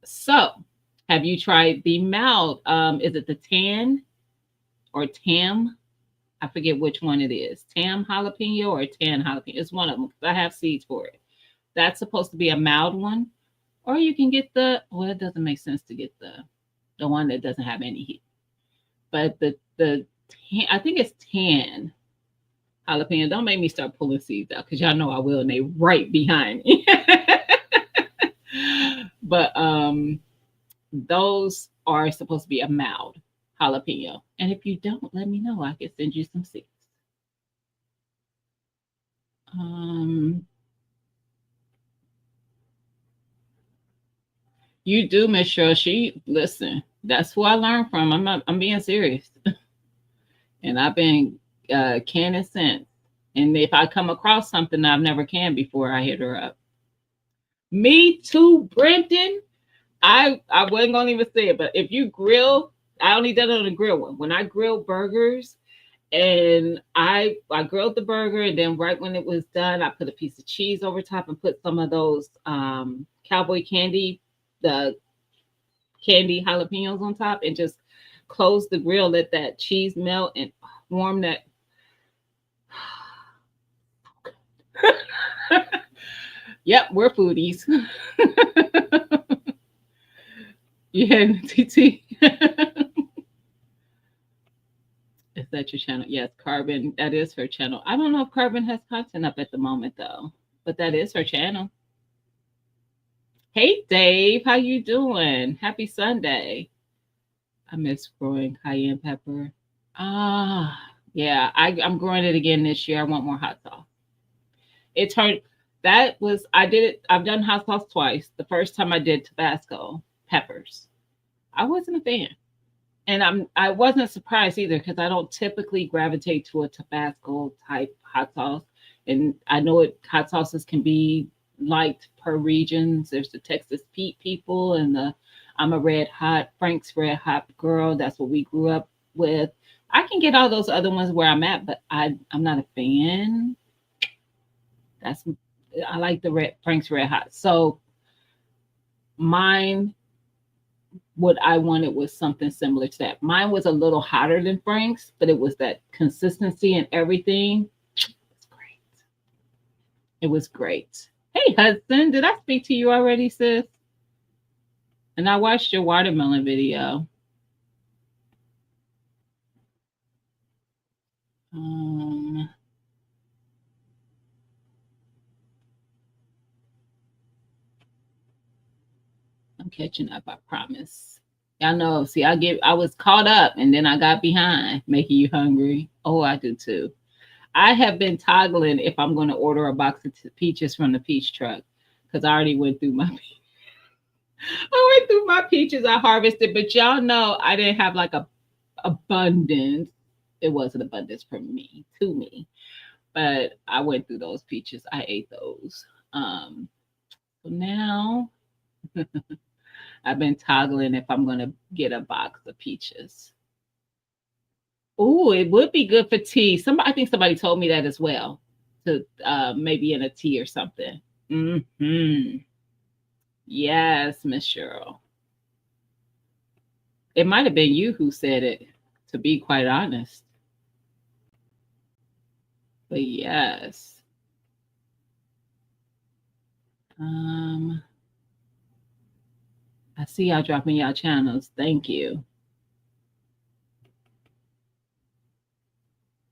So, have you tried the mild? Is it the tan or tam? I forget which one it is. Tam jalapeno or tan jalapeno. It's one of them. I have seeds for it. That's supposed to be a mild one. Or you can get well, it doesn't make sense to get the one that doesn't have any heat. But the I think it's tan jalapeno. Don't make me start pulling seeds out because y'all know I will, and they right behind me. But those are supposed to be a mild jalapeno. And if you don't, let me know. I can send you some seeds. You do, Miss Cheryl. Listen. That's who I learned from. I'm being serious, and I've been canning since. And if I come across something I've never canned before, I hit her up. Me too, Brenton. I wasn't gonna even say it, but if you grill, I only did it on a grill one. When I grill burgers, and I grilled the burger, and then right when it was done, I put a piece of cheese over top and put some of those cowboy candy, the candy jalapenos on top, and just close the grill, let that cheese melt and warm that. Yep, we're foodies. Yeah, TT. Is that your channel? Yes, Carbon. That is her channel. I don't know if Carbon has content up at the moment though, but that is her channel. Hey Dave, how you doing? Happy Sunday. I miss growing cayenne pepper. Ah, yeah. I'm growing it again this year. I want more hot sauce. It turned that was I did it. I've done hot sauce twice. The first time I did Tabasco peppers. I wasn't a fan. And I wasn't surprised either because I don't typically gravitate to a Tabasco type hot sauce. And I know it hot sauces can be liked per regions. There's the Texas Pete people and the I'm a red hot Frank's red hot girl. That's what we grew up with. I can get all those other ones where I'm at, but I'm not a fan. That's I like the red Frank's red hot. So mine what I wanted was something similar to that. Mine was a little hotter than Frank's, but it was that consistency and everything. It was great. It was great. Hey, Hudson, did I speak to you already, sis? And I watched your watermelon video. Um, I'm catching up, I promise. Y'all know, see, I was caught up and then I got behind, making you hungry. Oh, I do too. I have been toggling if I'm going to order a box of peaches from the peach truck because I already went through my I went through my peaches I harvested, but y'all know I didn't have like a abundance. It wasn't abundance for me, to me, but I went through those peaches. I ate those. So now I've been toggling if I'm going to get a box of peaches. Oh, it would be good for tea. I think somebody told me that as well. To maybe in a tea or something. Hmm. Yes, Miss Cheryl. It might have been you who said it, to be quite honest. But yes. Um, I see y'all dropping y'all channels. Thank you.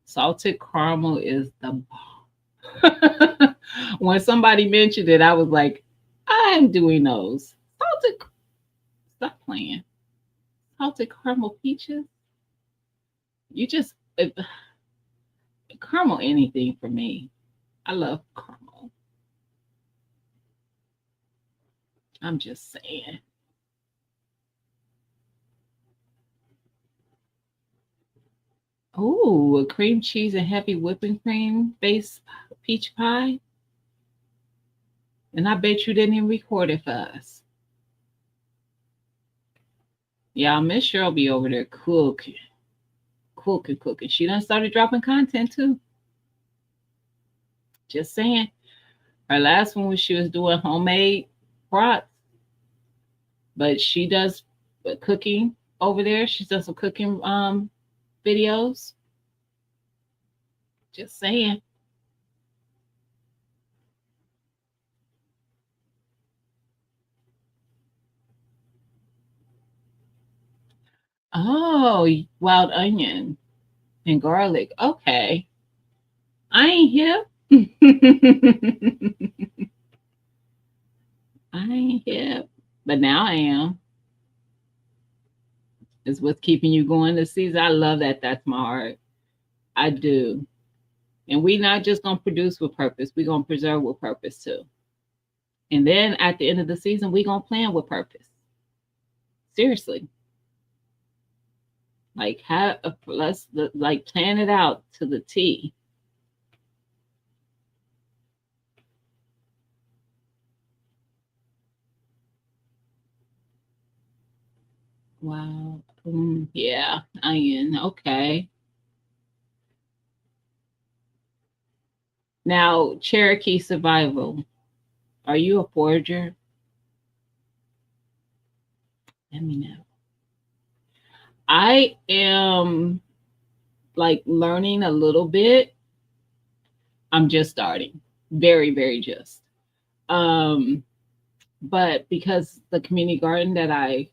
Salted caramel is the bomb. When somebody mentioned it, I was like, I'm doing those. Stop playing. Salted caramel peaches. You just caramel anything for me. I love caramel. I'm just saying. Oh, a cream cheese and heavy whipping cream based peach pie. And I bet you didn't even record it for us. Yeah, Miss Cheryl be over there cooking. She done started dropping content too. Just saying. Her last one was she was doing homemade brats, but she does cooking over there. She's done some cooking videos. Just saying. Oh, wild onion and garlic. Okay. I ain't hip. I ain't hip. But now I am. Is what's keeping you going this season. I love that. That's my heart. I do. And we not just gonna produce with purpose. We gonna preserve with purpose too. And then at the end of the season, we gonna plan with purpose. Seriously. Like let's like plan it out to the T. Wow. Yeah, onion. Okay. Now, Cherokee Survival. Are you a forager? Let me know. I am like learning a little bit. I'm just starting. Very, very just. Um, but because the community garden that I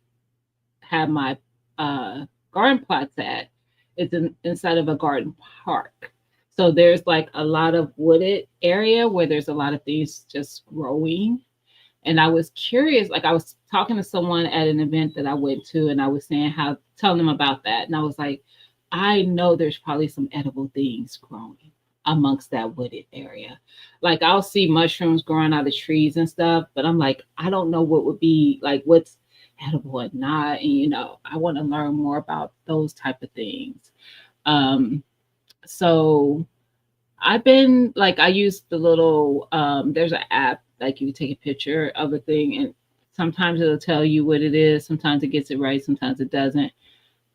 have my garden plots at is inside of a garden park. So there's like a lot of wooded area where there's a lot of things just growing. And I was curious, like I was talking to someone at an event that I went to, and I was saying how telling them about that. And I was like, I know there's probably some edible things growing amongst that wooded area. Like I'll see mushrooms growing out of trees and stuff, but I'm like, I don't know what would be like what's edible and not. And I want to learn more about those type of things. Um, so I've been like I use the little there's an app like you take a picture of a thing and sometimes it'll tell you what it is, sometimes it gets it right, sometimes it doesn't.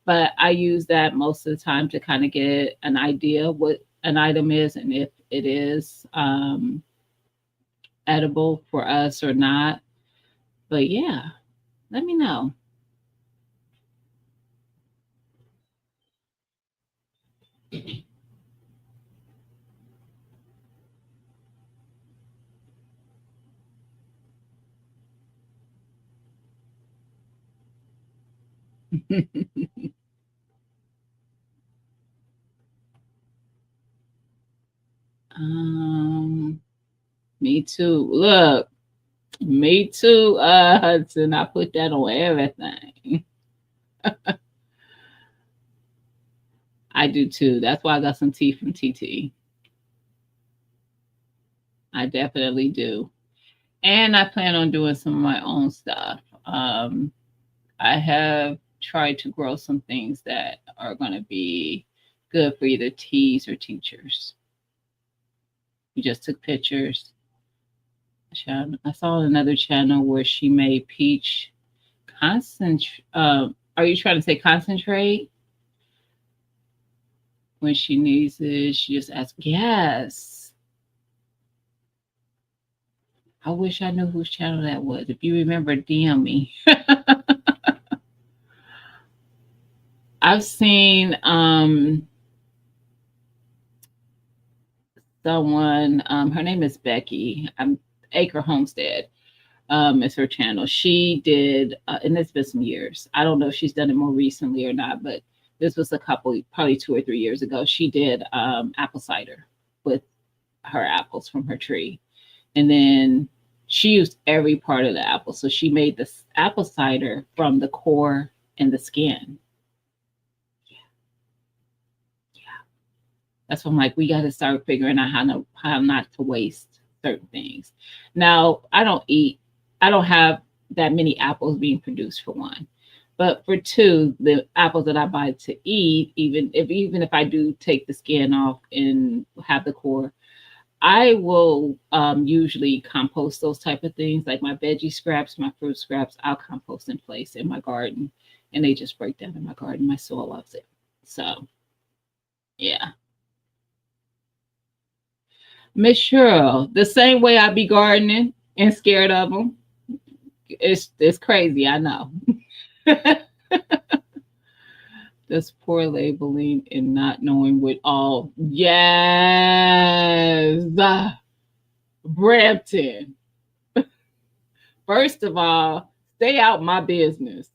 But I use that most of the time to kind of get an idea what an item is and if it is edible for us or not. But yeah, let me know. um, Me too. Look, me too, Hudson. I put that on everything. I do too. That's why I got some tea from TT. I definitely do. And I plan on doing some of my own stuff. I have tried to grow some things that are going to be good for either teas or teachers. We just took pictures. I saw another channel where she made peach concentrate. Are you trying to say concentrate? When she needs it, she just asks, yes. I wish I knew whose channel that was. If you remember, DM me. I've seen someone, her name is Becky. Acre Homestead. Is her channel. She did, and it's been some years. I don't know if she's done it more recently or not, but this was a couple, probably 2 or 3 years ago. She did apple cider with her apples from her tree. And then she used every part of the apple. So she made this apple cider from the core and the skin. Yeah, yeah. That's what I'm like, we got to start figuring out how not to waste certain things. Now, I don't have that many apples being produced for one. But for two, the apples that I buy to eat, even if I do take the skin off and have the core, I will usually compost those type of things, like my veggie scraps, my fruit scraps. I'll compost in place in my garden, and they just break down in my garden. My soil loves it. So yeah, Miss Cheryl, the same way I be gardening and scared of them. It's crazy. I know. This poor labeling and not knowing what all. Yes, Brampton. First of all, stay out my business.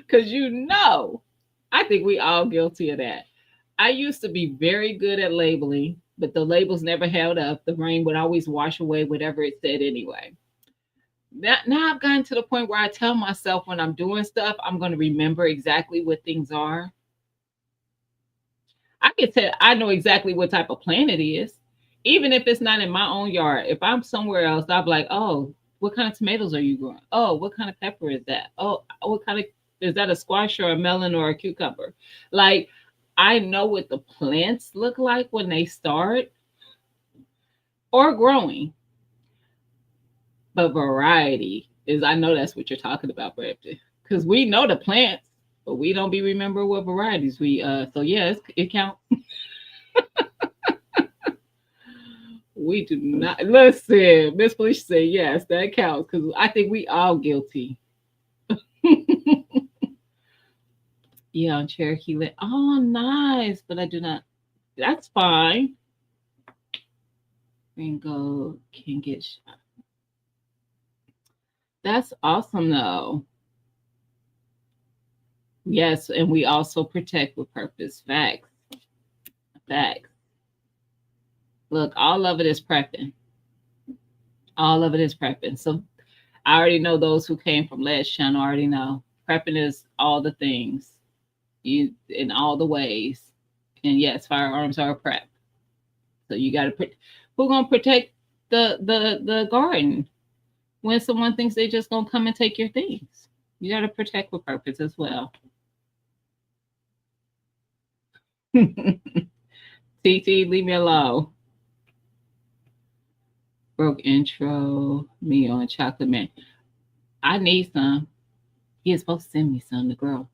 Because I think we all guilty of that. I used to be very good at labeling, but the labels never held up. The rain would always wash away whatever it said anyway. Now I've gotten to the point where I tell myself when I'm doing stuff, I'm going to remember exactly what things are. I can tell, I know exactly what type of plant it is, even if it's not in my own yard. If I'm somewhere else, I'll be like, oh, what kind of tomatoes are you growing? Oh, what kind of pepper is that? Oh, what kind of is that, a squash or a melon or a cucumber? Like, I know what the plants look like when they start or growing, but variety is, I know that's what you're talking about, Brampton, because we know the plants, but we don't be remember what varieties we. So yes, it counts. We do not listen. Miss Felicia said yes, that counts because I think we all guilty. Yeah, on Cherokee Lake. Oh, nice, but I do not. That's fine. Green gold can get shot. That's awesome though. Yes, and we also protect with purpose. Facts. Facts. Look, all of it is prepping. All of it is prepping. So I already know those who came from last channel already know. Prepping is all the things. You in all the ways. And yes, firearms are a prep. So you gotta who gonna protect the garden when someone thinks they just gonna come and take your things? You gotta protect with purpose as well. TT, leave me alone. Broke intro, me on chocolate man. I need some. He is supposed to send me some to grow.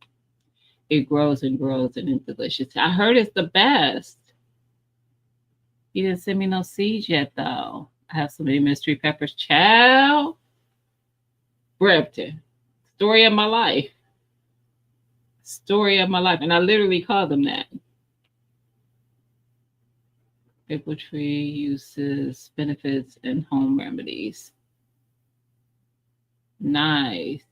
It grows and grows and it's delicious. I heard it's the best. He didn't send me no seeds yet though. I have so many mystery peppers. Chow. Brampton. Story of my life. Story of my life. And I literally called them that. Maple tree uses, benefits, and home remedies. Nice.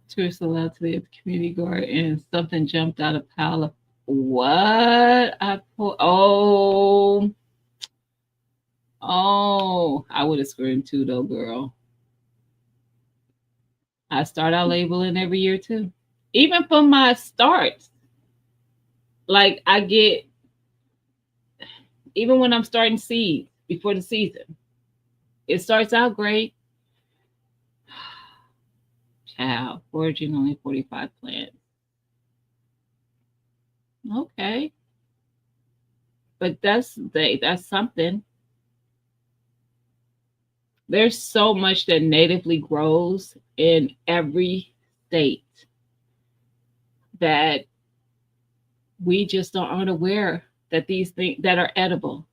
Tourists allowed to leave the community garden and something jumped out of pile of what? I pulled oh, I would have screamed too though, girl. I start out labeling every year too. Even for my starts. Like I get even when I'm starting seeds before the season. It starts out great. Child, foraging only 45 plants. Okay. But that's something. There's so much that natively grows in every state that we just aren't aware that these things that are edible,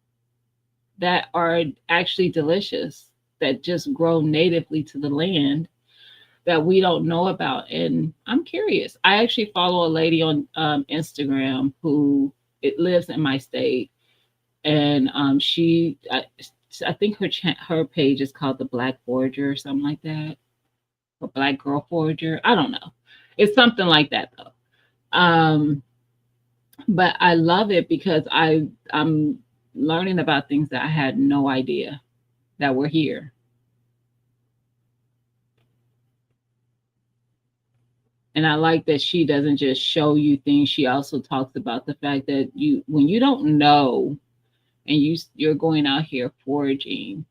that are actually delicious, that just grow natively to the land that we don't know about. And I'm curious. I actually follow a lady on Instagram who it lives in my state, and I think her page is called the Black Forager or something like that, or Black Girl Forager. I don't know. It's something like that though. But I love it because I'm learning about things that I had no idea that were here. And I like that she doesn't just show you things. She also talks about the fact that when you don't know and you're going out here foraging,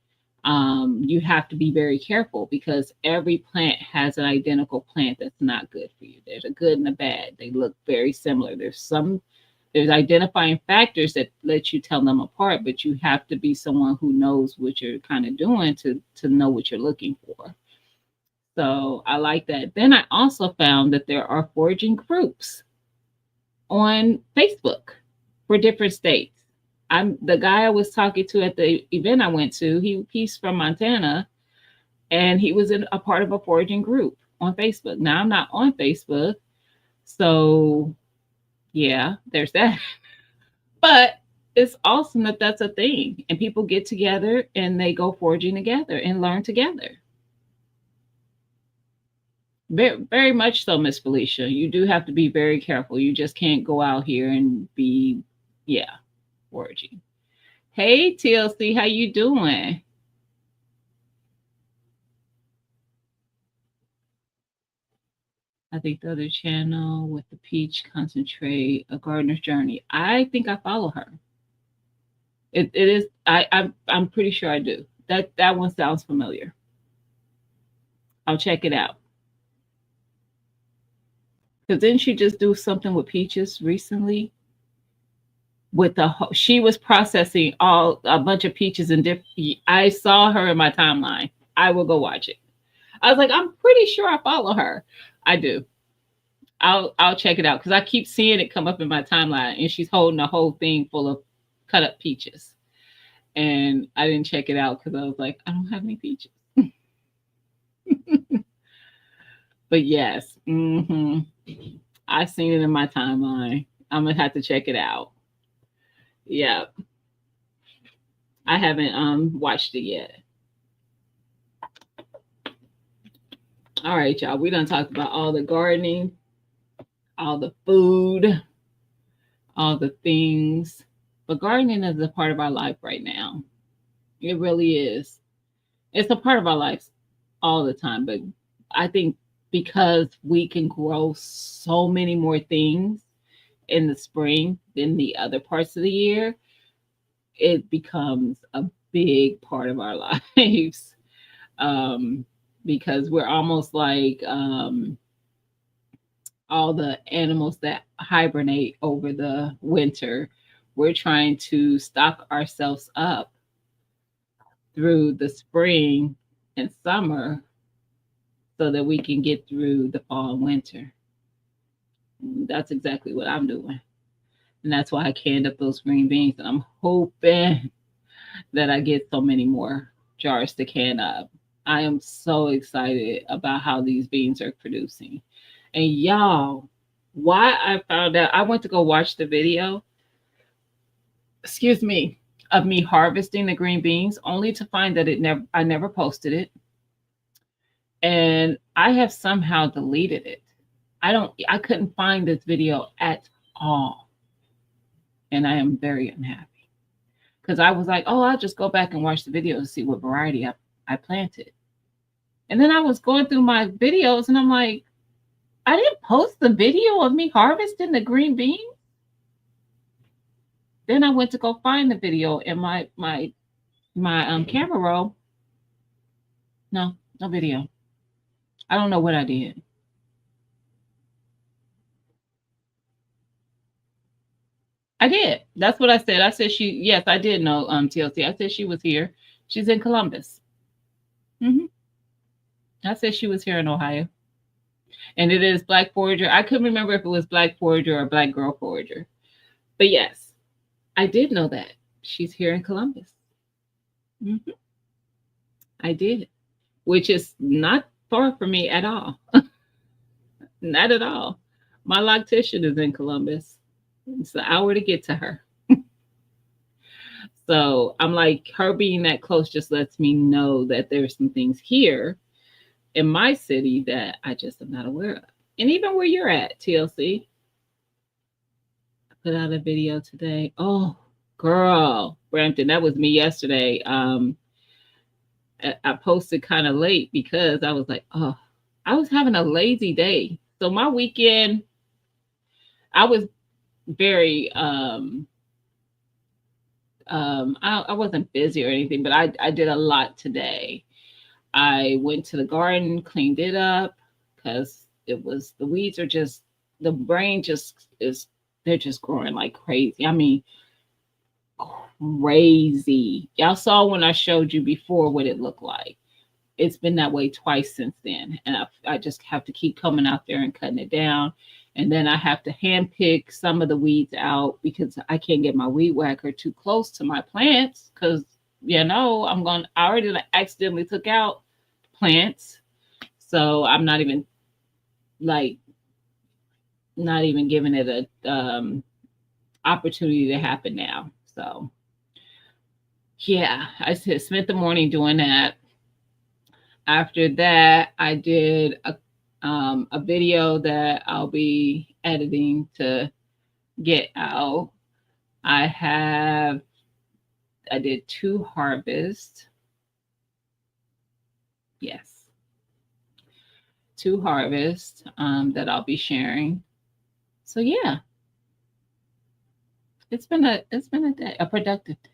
you have to be very careful because every plant has an identical plant that's not good for you. There's a good and a bad. They look very similar. There's identifying factors that let you tell them apart, but you have to be someone who knows what you're kind of doing to know what you're looking for. So I like that. Then I also found that there are foraging groups on Facebook for different states. I'm the guy I was talking to at the event I went to. He's from Montana, and he was in a part of a foraging group on Facebook. Now I'm not on Facebook, so yeah, there's that. But it's awesome that that's a thing, and people get together and they go foraging together and learn together. Very, very much so, Miss Felicia. You do have to be very careful. You just can't go out here and be, yeah, foraging. Hey, TLC, how you doing? I think the other channel with the peach concentrate, A Gardener's Journey. I think I follow her. It is. I'm pretty sure I do. That one sounds familiar. I'll check it out. Because didn't she just do something with peaches recently? With she was processing a bunch of peaches and I saw her in my timeline. I will go watch it. I was like, I'm pretty sure I follow her. I do. I'll check it out because I keep seeing it come up in my timeline, and she's holding a whole thing full of cut up peaches. And I didn't check it out because I was like, I don't have any peaches. But yes, I've seen it in my timeline. I'm gonna have to check it out. Yeah, I haven't watched it yet. All right, y'all. We done talked about all the gardening, all the food, all the things. But gardening is a part of our life right now. It really is. It's a part of our lives all the time. But I think because we can grow so many more things in the spring than the other parts of the year, it becomes a big part of our lives. Um, because we're almost like all the animals that hibernate over the winter. We're trying to stock ourselves up through the spring and summer so that we can get through the fall and winter. That's exactly what I'm doing. And that's why I canned up those green beans. And I'm hoping that I get so many more jars to can up. I am so excited about how these beans are producing. And y'all, why I found out, I went to go watch the video, excuse me, of me harvesting the green beans, only to find that I never posted it. And I have somehow deleted it. I couldn't find this video at all. And I am very unhappy. Because I was like, oh, I'll just go back and watch the video to see what variety I planted. And then I was going through my videos and I'm like, I didn't post the video of me harvesting the green beans. Then I went to go find the video in my camera roll. No video. I don't know what I did. I did. That's what I said. I said yes, I did know TLC. I said she was here. She's in Columbus. Mm-hmm. I said she was here in Ohio. And it is Black Forager. I couldn't remember if it was Black Forager or Black Girl Forager. But yes, I did know that. She's here in Columbus. Mm-hmm. I did. Which is not far from me at all. Not at all. My loctician is in Columbus. It's an hour to get to her. So I'm like, her being that close just lets me know that there's some things here in my city that I just am not aware of. And even where you're at, TLC. I put out a video today. Oh, girl, Brampton, that was me yesterday. I posted kind of late because I was like, oh, I was having a lazy day. So my weekend, I was very I wasn't busy or anything, but I did a lot today. I went to the garden, cleaned it up because the weeds are just, the brain just is, they're just growing like crazy. I mean, crazy. Y'all saw when I showed you before what it looked like. It's been that way twice since then. And I just have to keep coming out there and cutting it down. And then I have to hand pick some of the weeds out because I can't get my weed whacker too close to my plants because, I already accidentally took out plants. So I'm not even giving it a opportunity to happen now. So yeah, I spent the morning doing that. After that, I did a video that I'll be editing to get out. I did 2 harvests. Yes. 2 harvests that I'll be sharing. So yeah. It's been a day, a productive day.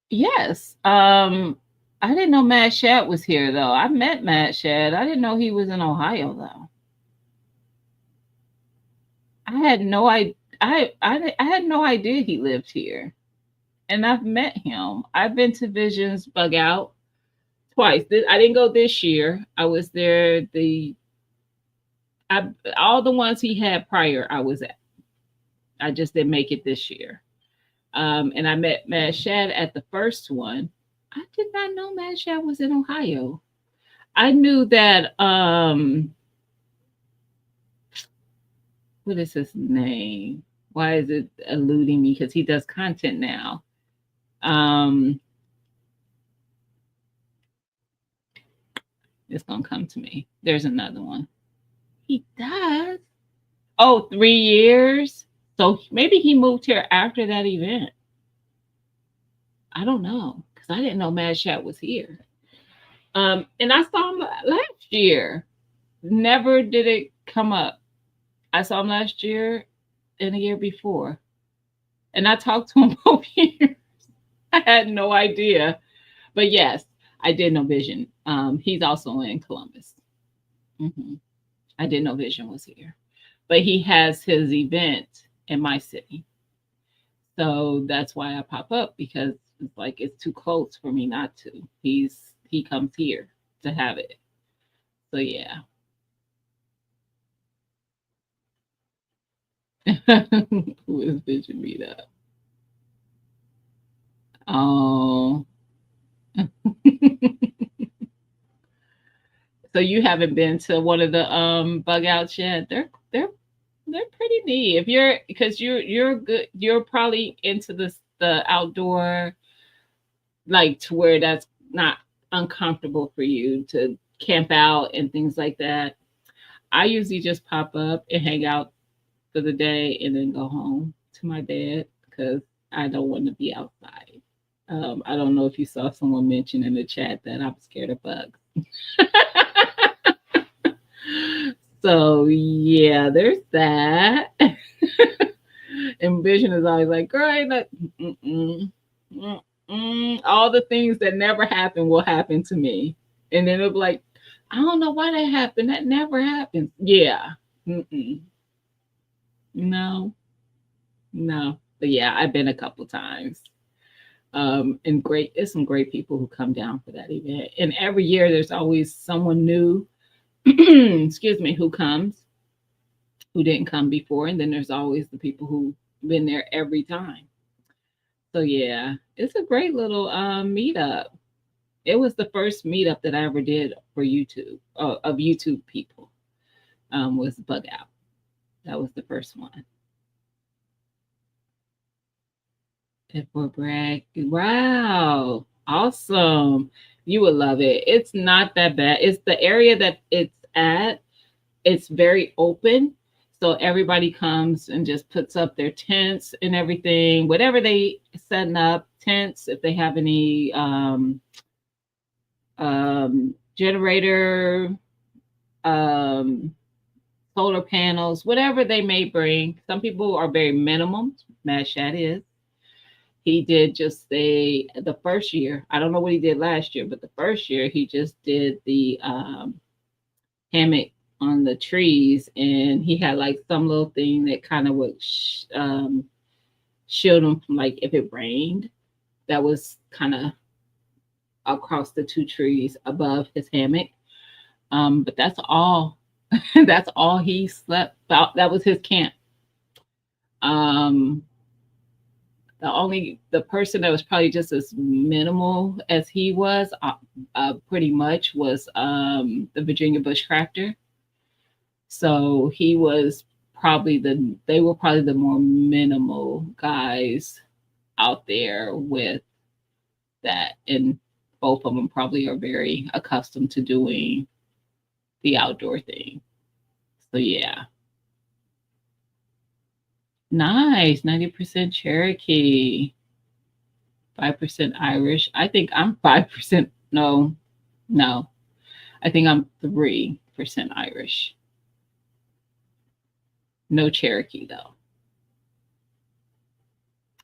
Yes. I didn't know Matt Shad was here though. I met Matt Shad. I didn't know he was in Ohio though. I had no idea. I had no idea he lived here, and I've met him. I've been to Visions Bug Out twice. I didn't go this year. I was there all the ones he had prior. I was at. I just didn't make it this year. And I met Matt Shad at the first one. I did not know Matt Shad was in Ohio. I knew that what is his name? Why is it eluding me? Because he does content now. Um it's gonna come to me. There's another one. He does. Oh, 3 years. So maybe he moved here after that event. I don't know because I didn't know Mad Chat was here. And I saw him last year. Never did it come up. I saw him last year and the year before, and I talked to him both years. I had no idea, but yes, I did know Vision. He's also in Columbus. Hmm. I didn't know Vision was here, but he has his event in my city, so that's why I pop up because it's like it's too close for me not to. He comes here to have it, so yeah. Who is Vision Meetup? Oh, so you haven't been to one of the bug outs yet? They're pretty neat. If you're because you're good, you're probably into the outdoor, like to where that's not uncomfortable for you to camp out and things like that. I usually just pop up and hang out for the day and then go home to my bed because I don't want to be outside. I don't know if you saw someone mention in the chat that I'm scared of bugs. So yeah, there's that. And Vision is always like, girl, ain't that mm-mm, all the things that never happen will happen to me. And then it'll be like, I don't know why that happened. That never happens. Yeah. Mm-mm. No, no. But yeah, I've been a couple times. And great, there's some great people who come down for that event. And every year there's always someone new, excuse me, who comes who didn't come before. And then there's always the people who've been there every time. So yeah, it's a great little meetup. It was the first meetup that I ever did for YouTube of YouTube people. Was Bug Out. That was the first one. And for Bragg, wow, awesome! You would love it. It's not that bad. It's the area that it's at. It's very open, so everybody comes and just puts up their tents and everything, whatever they setting up tents. If they have any generator, um, solar panels, whatever they may bring. Some people are very minimum. Mad Shat is. He did just the first year. I don't know what he did last year, but the first year he just did the hammock on the trees, and he had like some little thing that kind of would shield him from like if it rained. That was kind of across the two trees above his hammock. But that's all. That's all he slept about. That was his camp. Um, the person that was probably just as minimal as he was, pretty much was the Virginia Bushcrafter. So he was they were probably the more minimal guys out there with that, and both of them probably are very accustomed to doing the outdoor thing. So yeah. Nice. 90% Cherokee, 5% Irish. I think I'm 5%. No, no. I think I'm 3% Irish. No Cherokee though.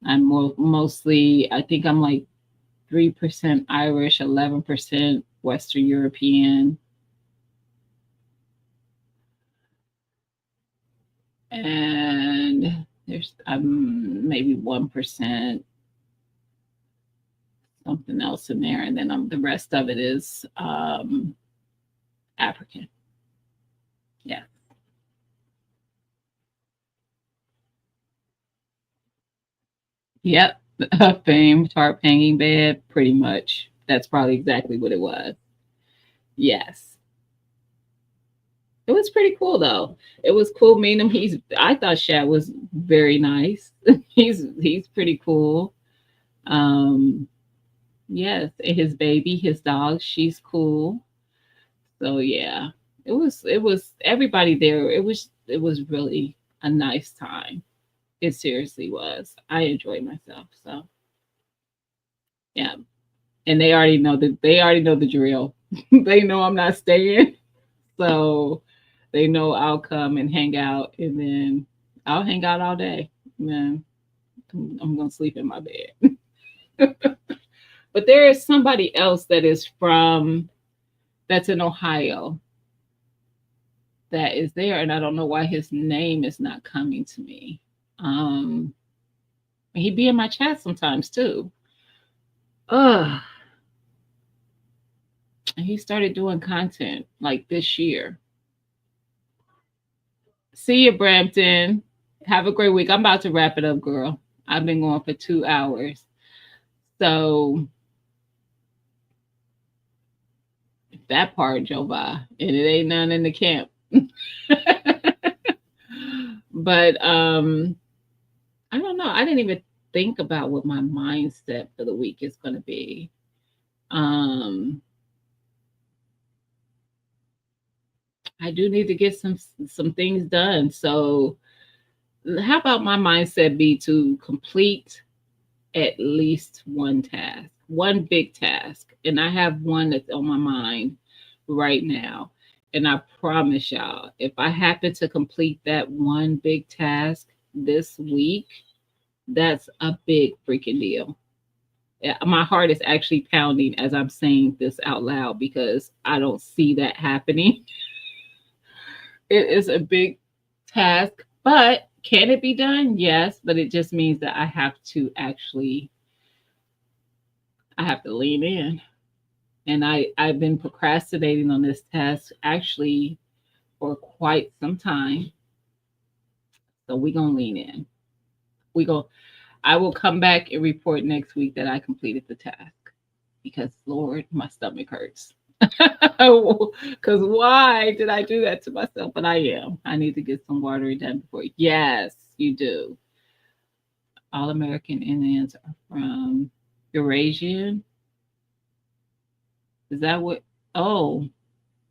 I'm mostly, I think I'm like 3% Irish, 11% Western European, and there's maybe 1% something else in there, and then the rest of it is African. Yeah. Yep. Fame tarp hanging bed, pretty much. That's probably exactly what it was. Yes. It was pretty cool though. It was cool meeting him. I thought Shad was very nice. He's pretty cool. Um yes, and his baby, his dog, she's cool. So yeah. It was everybody there. It was really a nice time. It seriously was. I enjoyed myself. So yeah. And they already know the drill. They know I'm not staying. So they know I'll come and hang out, and then I'll hang out all day. And then I'm gonna sleep in my bed. But there is somebody else that's in Ohio that is there, and I don't know why his name is not coming to me. Um, he be in my chat sometimes too. Ugh. And he started doing content like this year. See you, Brampton. Have a great week. I'm about to wrap it up, girl. I've been going for 2 hours. So that part, Joe by, and it ain't none in the camp. But I don't know. I didn't even think about what my mindset for the week is gonna be. Um I do need to get some things done. So how about my mindset be to complete at least one task, one big task. And I have one that's on my mind right now. And I promise y'all, if I happen to complete that one big task this week, that's a big freaking deal. Yeah, my heart is actually pounding as I'm saying this out loud because I don't see that happening. It is a big task, but can it be done? Yes, but it just means that I have to lean in. And I've been procrastinating on this task actually for quite some time. So we're gonna lean in. We go I will come back and report next week that I completed the task because Lord, my stomach hurts. Because why did I do that to myself? But I am. I need to get some watering done before. Yes, you do. All American Indians are from Eurasian. Is that what? Oh,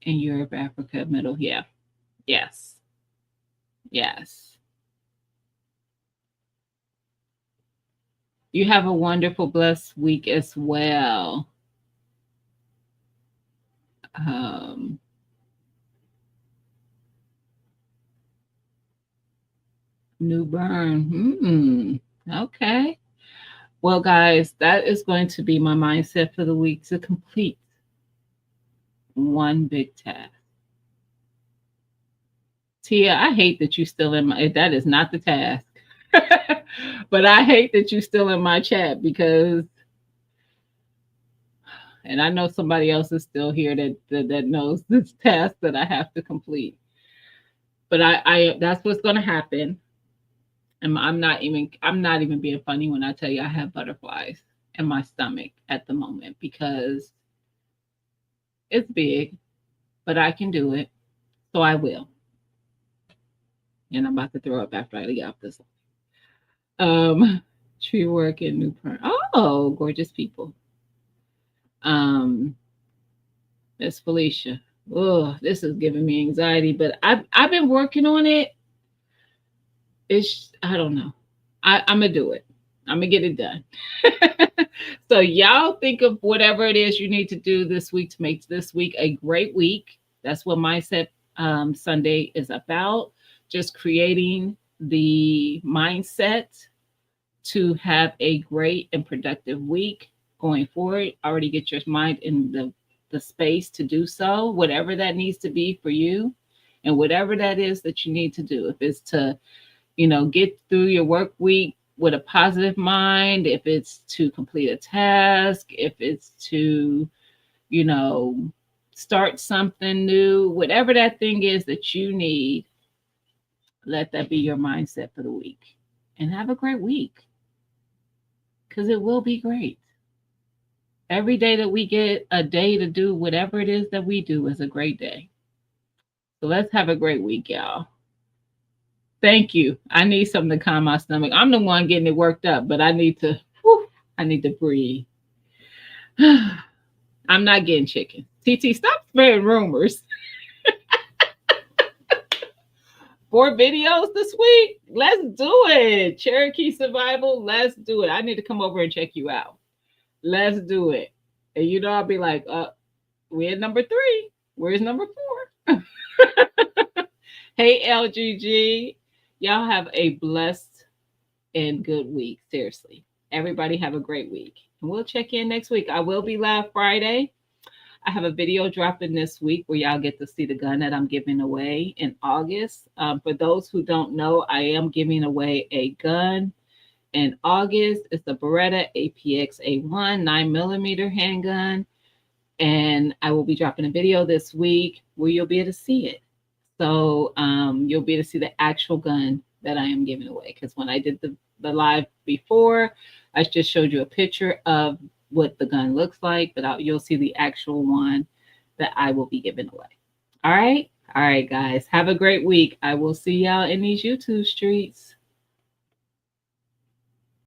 in Europe, Africa, Middle. Yeah. Yes. Yes. You have a wonderful, blessed week as well. Um, New Bern. Okay. Well, guys, that is going to be my mindset for the week to complete one big task. Tia, I hate that you still in my that is not the task. But I hate that you still in my chat because and I know somebody else is still here that knows this task that I have to complete. But I that's what's gonna happen. And I'm not even being funny when I tell you I have butterflies in my stomach at the moment because it's big, but I can do it. So I will. And I'm about to throw up after I get off this. Tree work in New Pern. Oh, gorgeous people. Um, Miss Felicia. Oh, this is giving me anxiety, but I've been working on it. It's I don't know. I'm gonna do it. I'm gonna get it done. So y'all think of whatever it is you need to do this week to make this week a great week. That's what Mindset Sunday is about. Just creating the mindset to have a great and productive week going forward. Already get your mind in the space to do so, whatever that needs to be for you, and whatever that is that you need to do. If it's to get through your work week with a positive mind, if it's to complete a task, if it's to, you know, start something new, whatever that thing is that you need, let that be your mindset for the week. And have a great week because it will be great. Every day that we get a day to do whatever it is that we do is a great day. So let's have a great week, y'all. Thank you. I need something to calm my stomach. I'm the one getting it worked up, but whew, I need to breathe. I'm not getting chicken. TT, stop spreading rumors. 4 videos this week. Let's do it. Cherokee Survival. Let's do it. I need to come over and check you out. Let's do it. And I'll be like, we're at number 3. Where's number 4? Hey, LGG. Y'all have a blessed and good week. Seriously. Everybody have a great week. And we'll check in next week. I will be live Friday. I have a video dropping this week where y'all get to see the gun that I'm giving away in August. For those who don't know, I am giving away a gun in August. It's the Beretta APX A1 9mm handgun. And I will be dropping a video this week where you'll be able to see it. So you'll be able to see the actual gun that I am giving away. Because when I did the live before, I just showed you a picture of what the gun looks like, but you'll see the actual one that I will be giving away. All right. All right, guys. Have a great week. I will see y'all in these YouTube streets.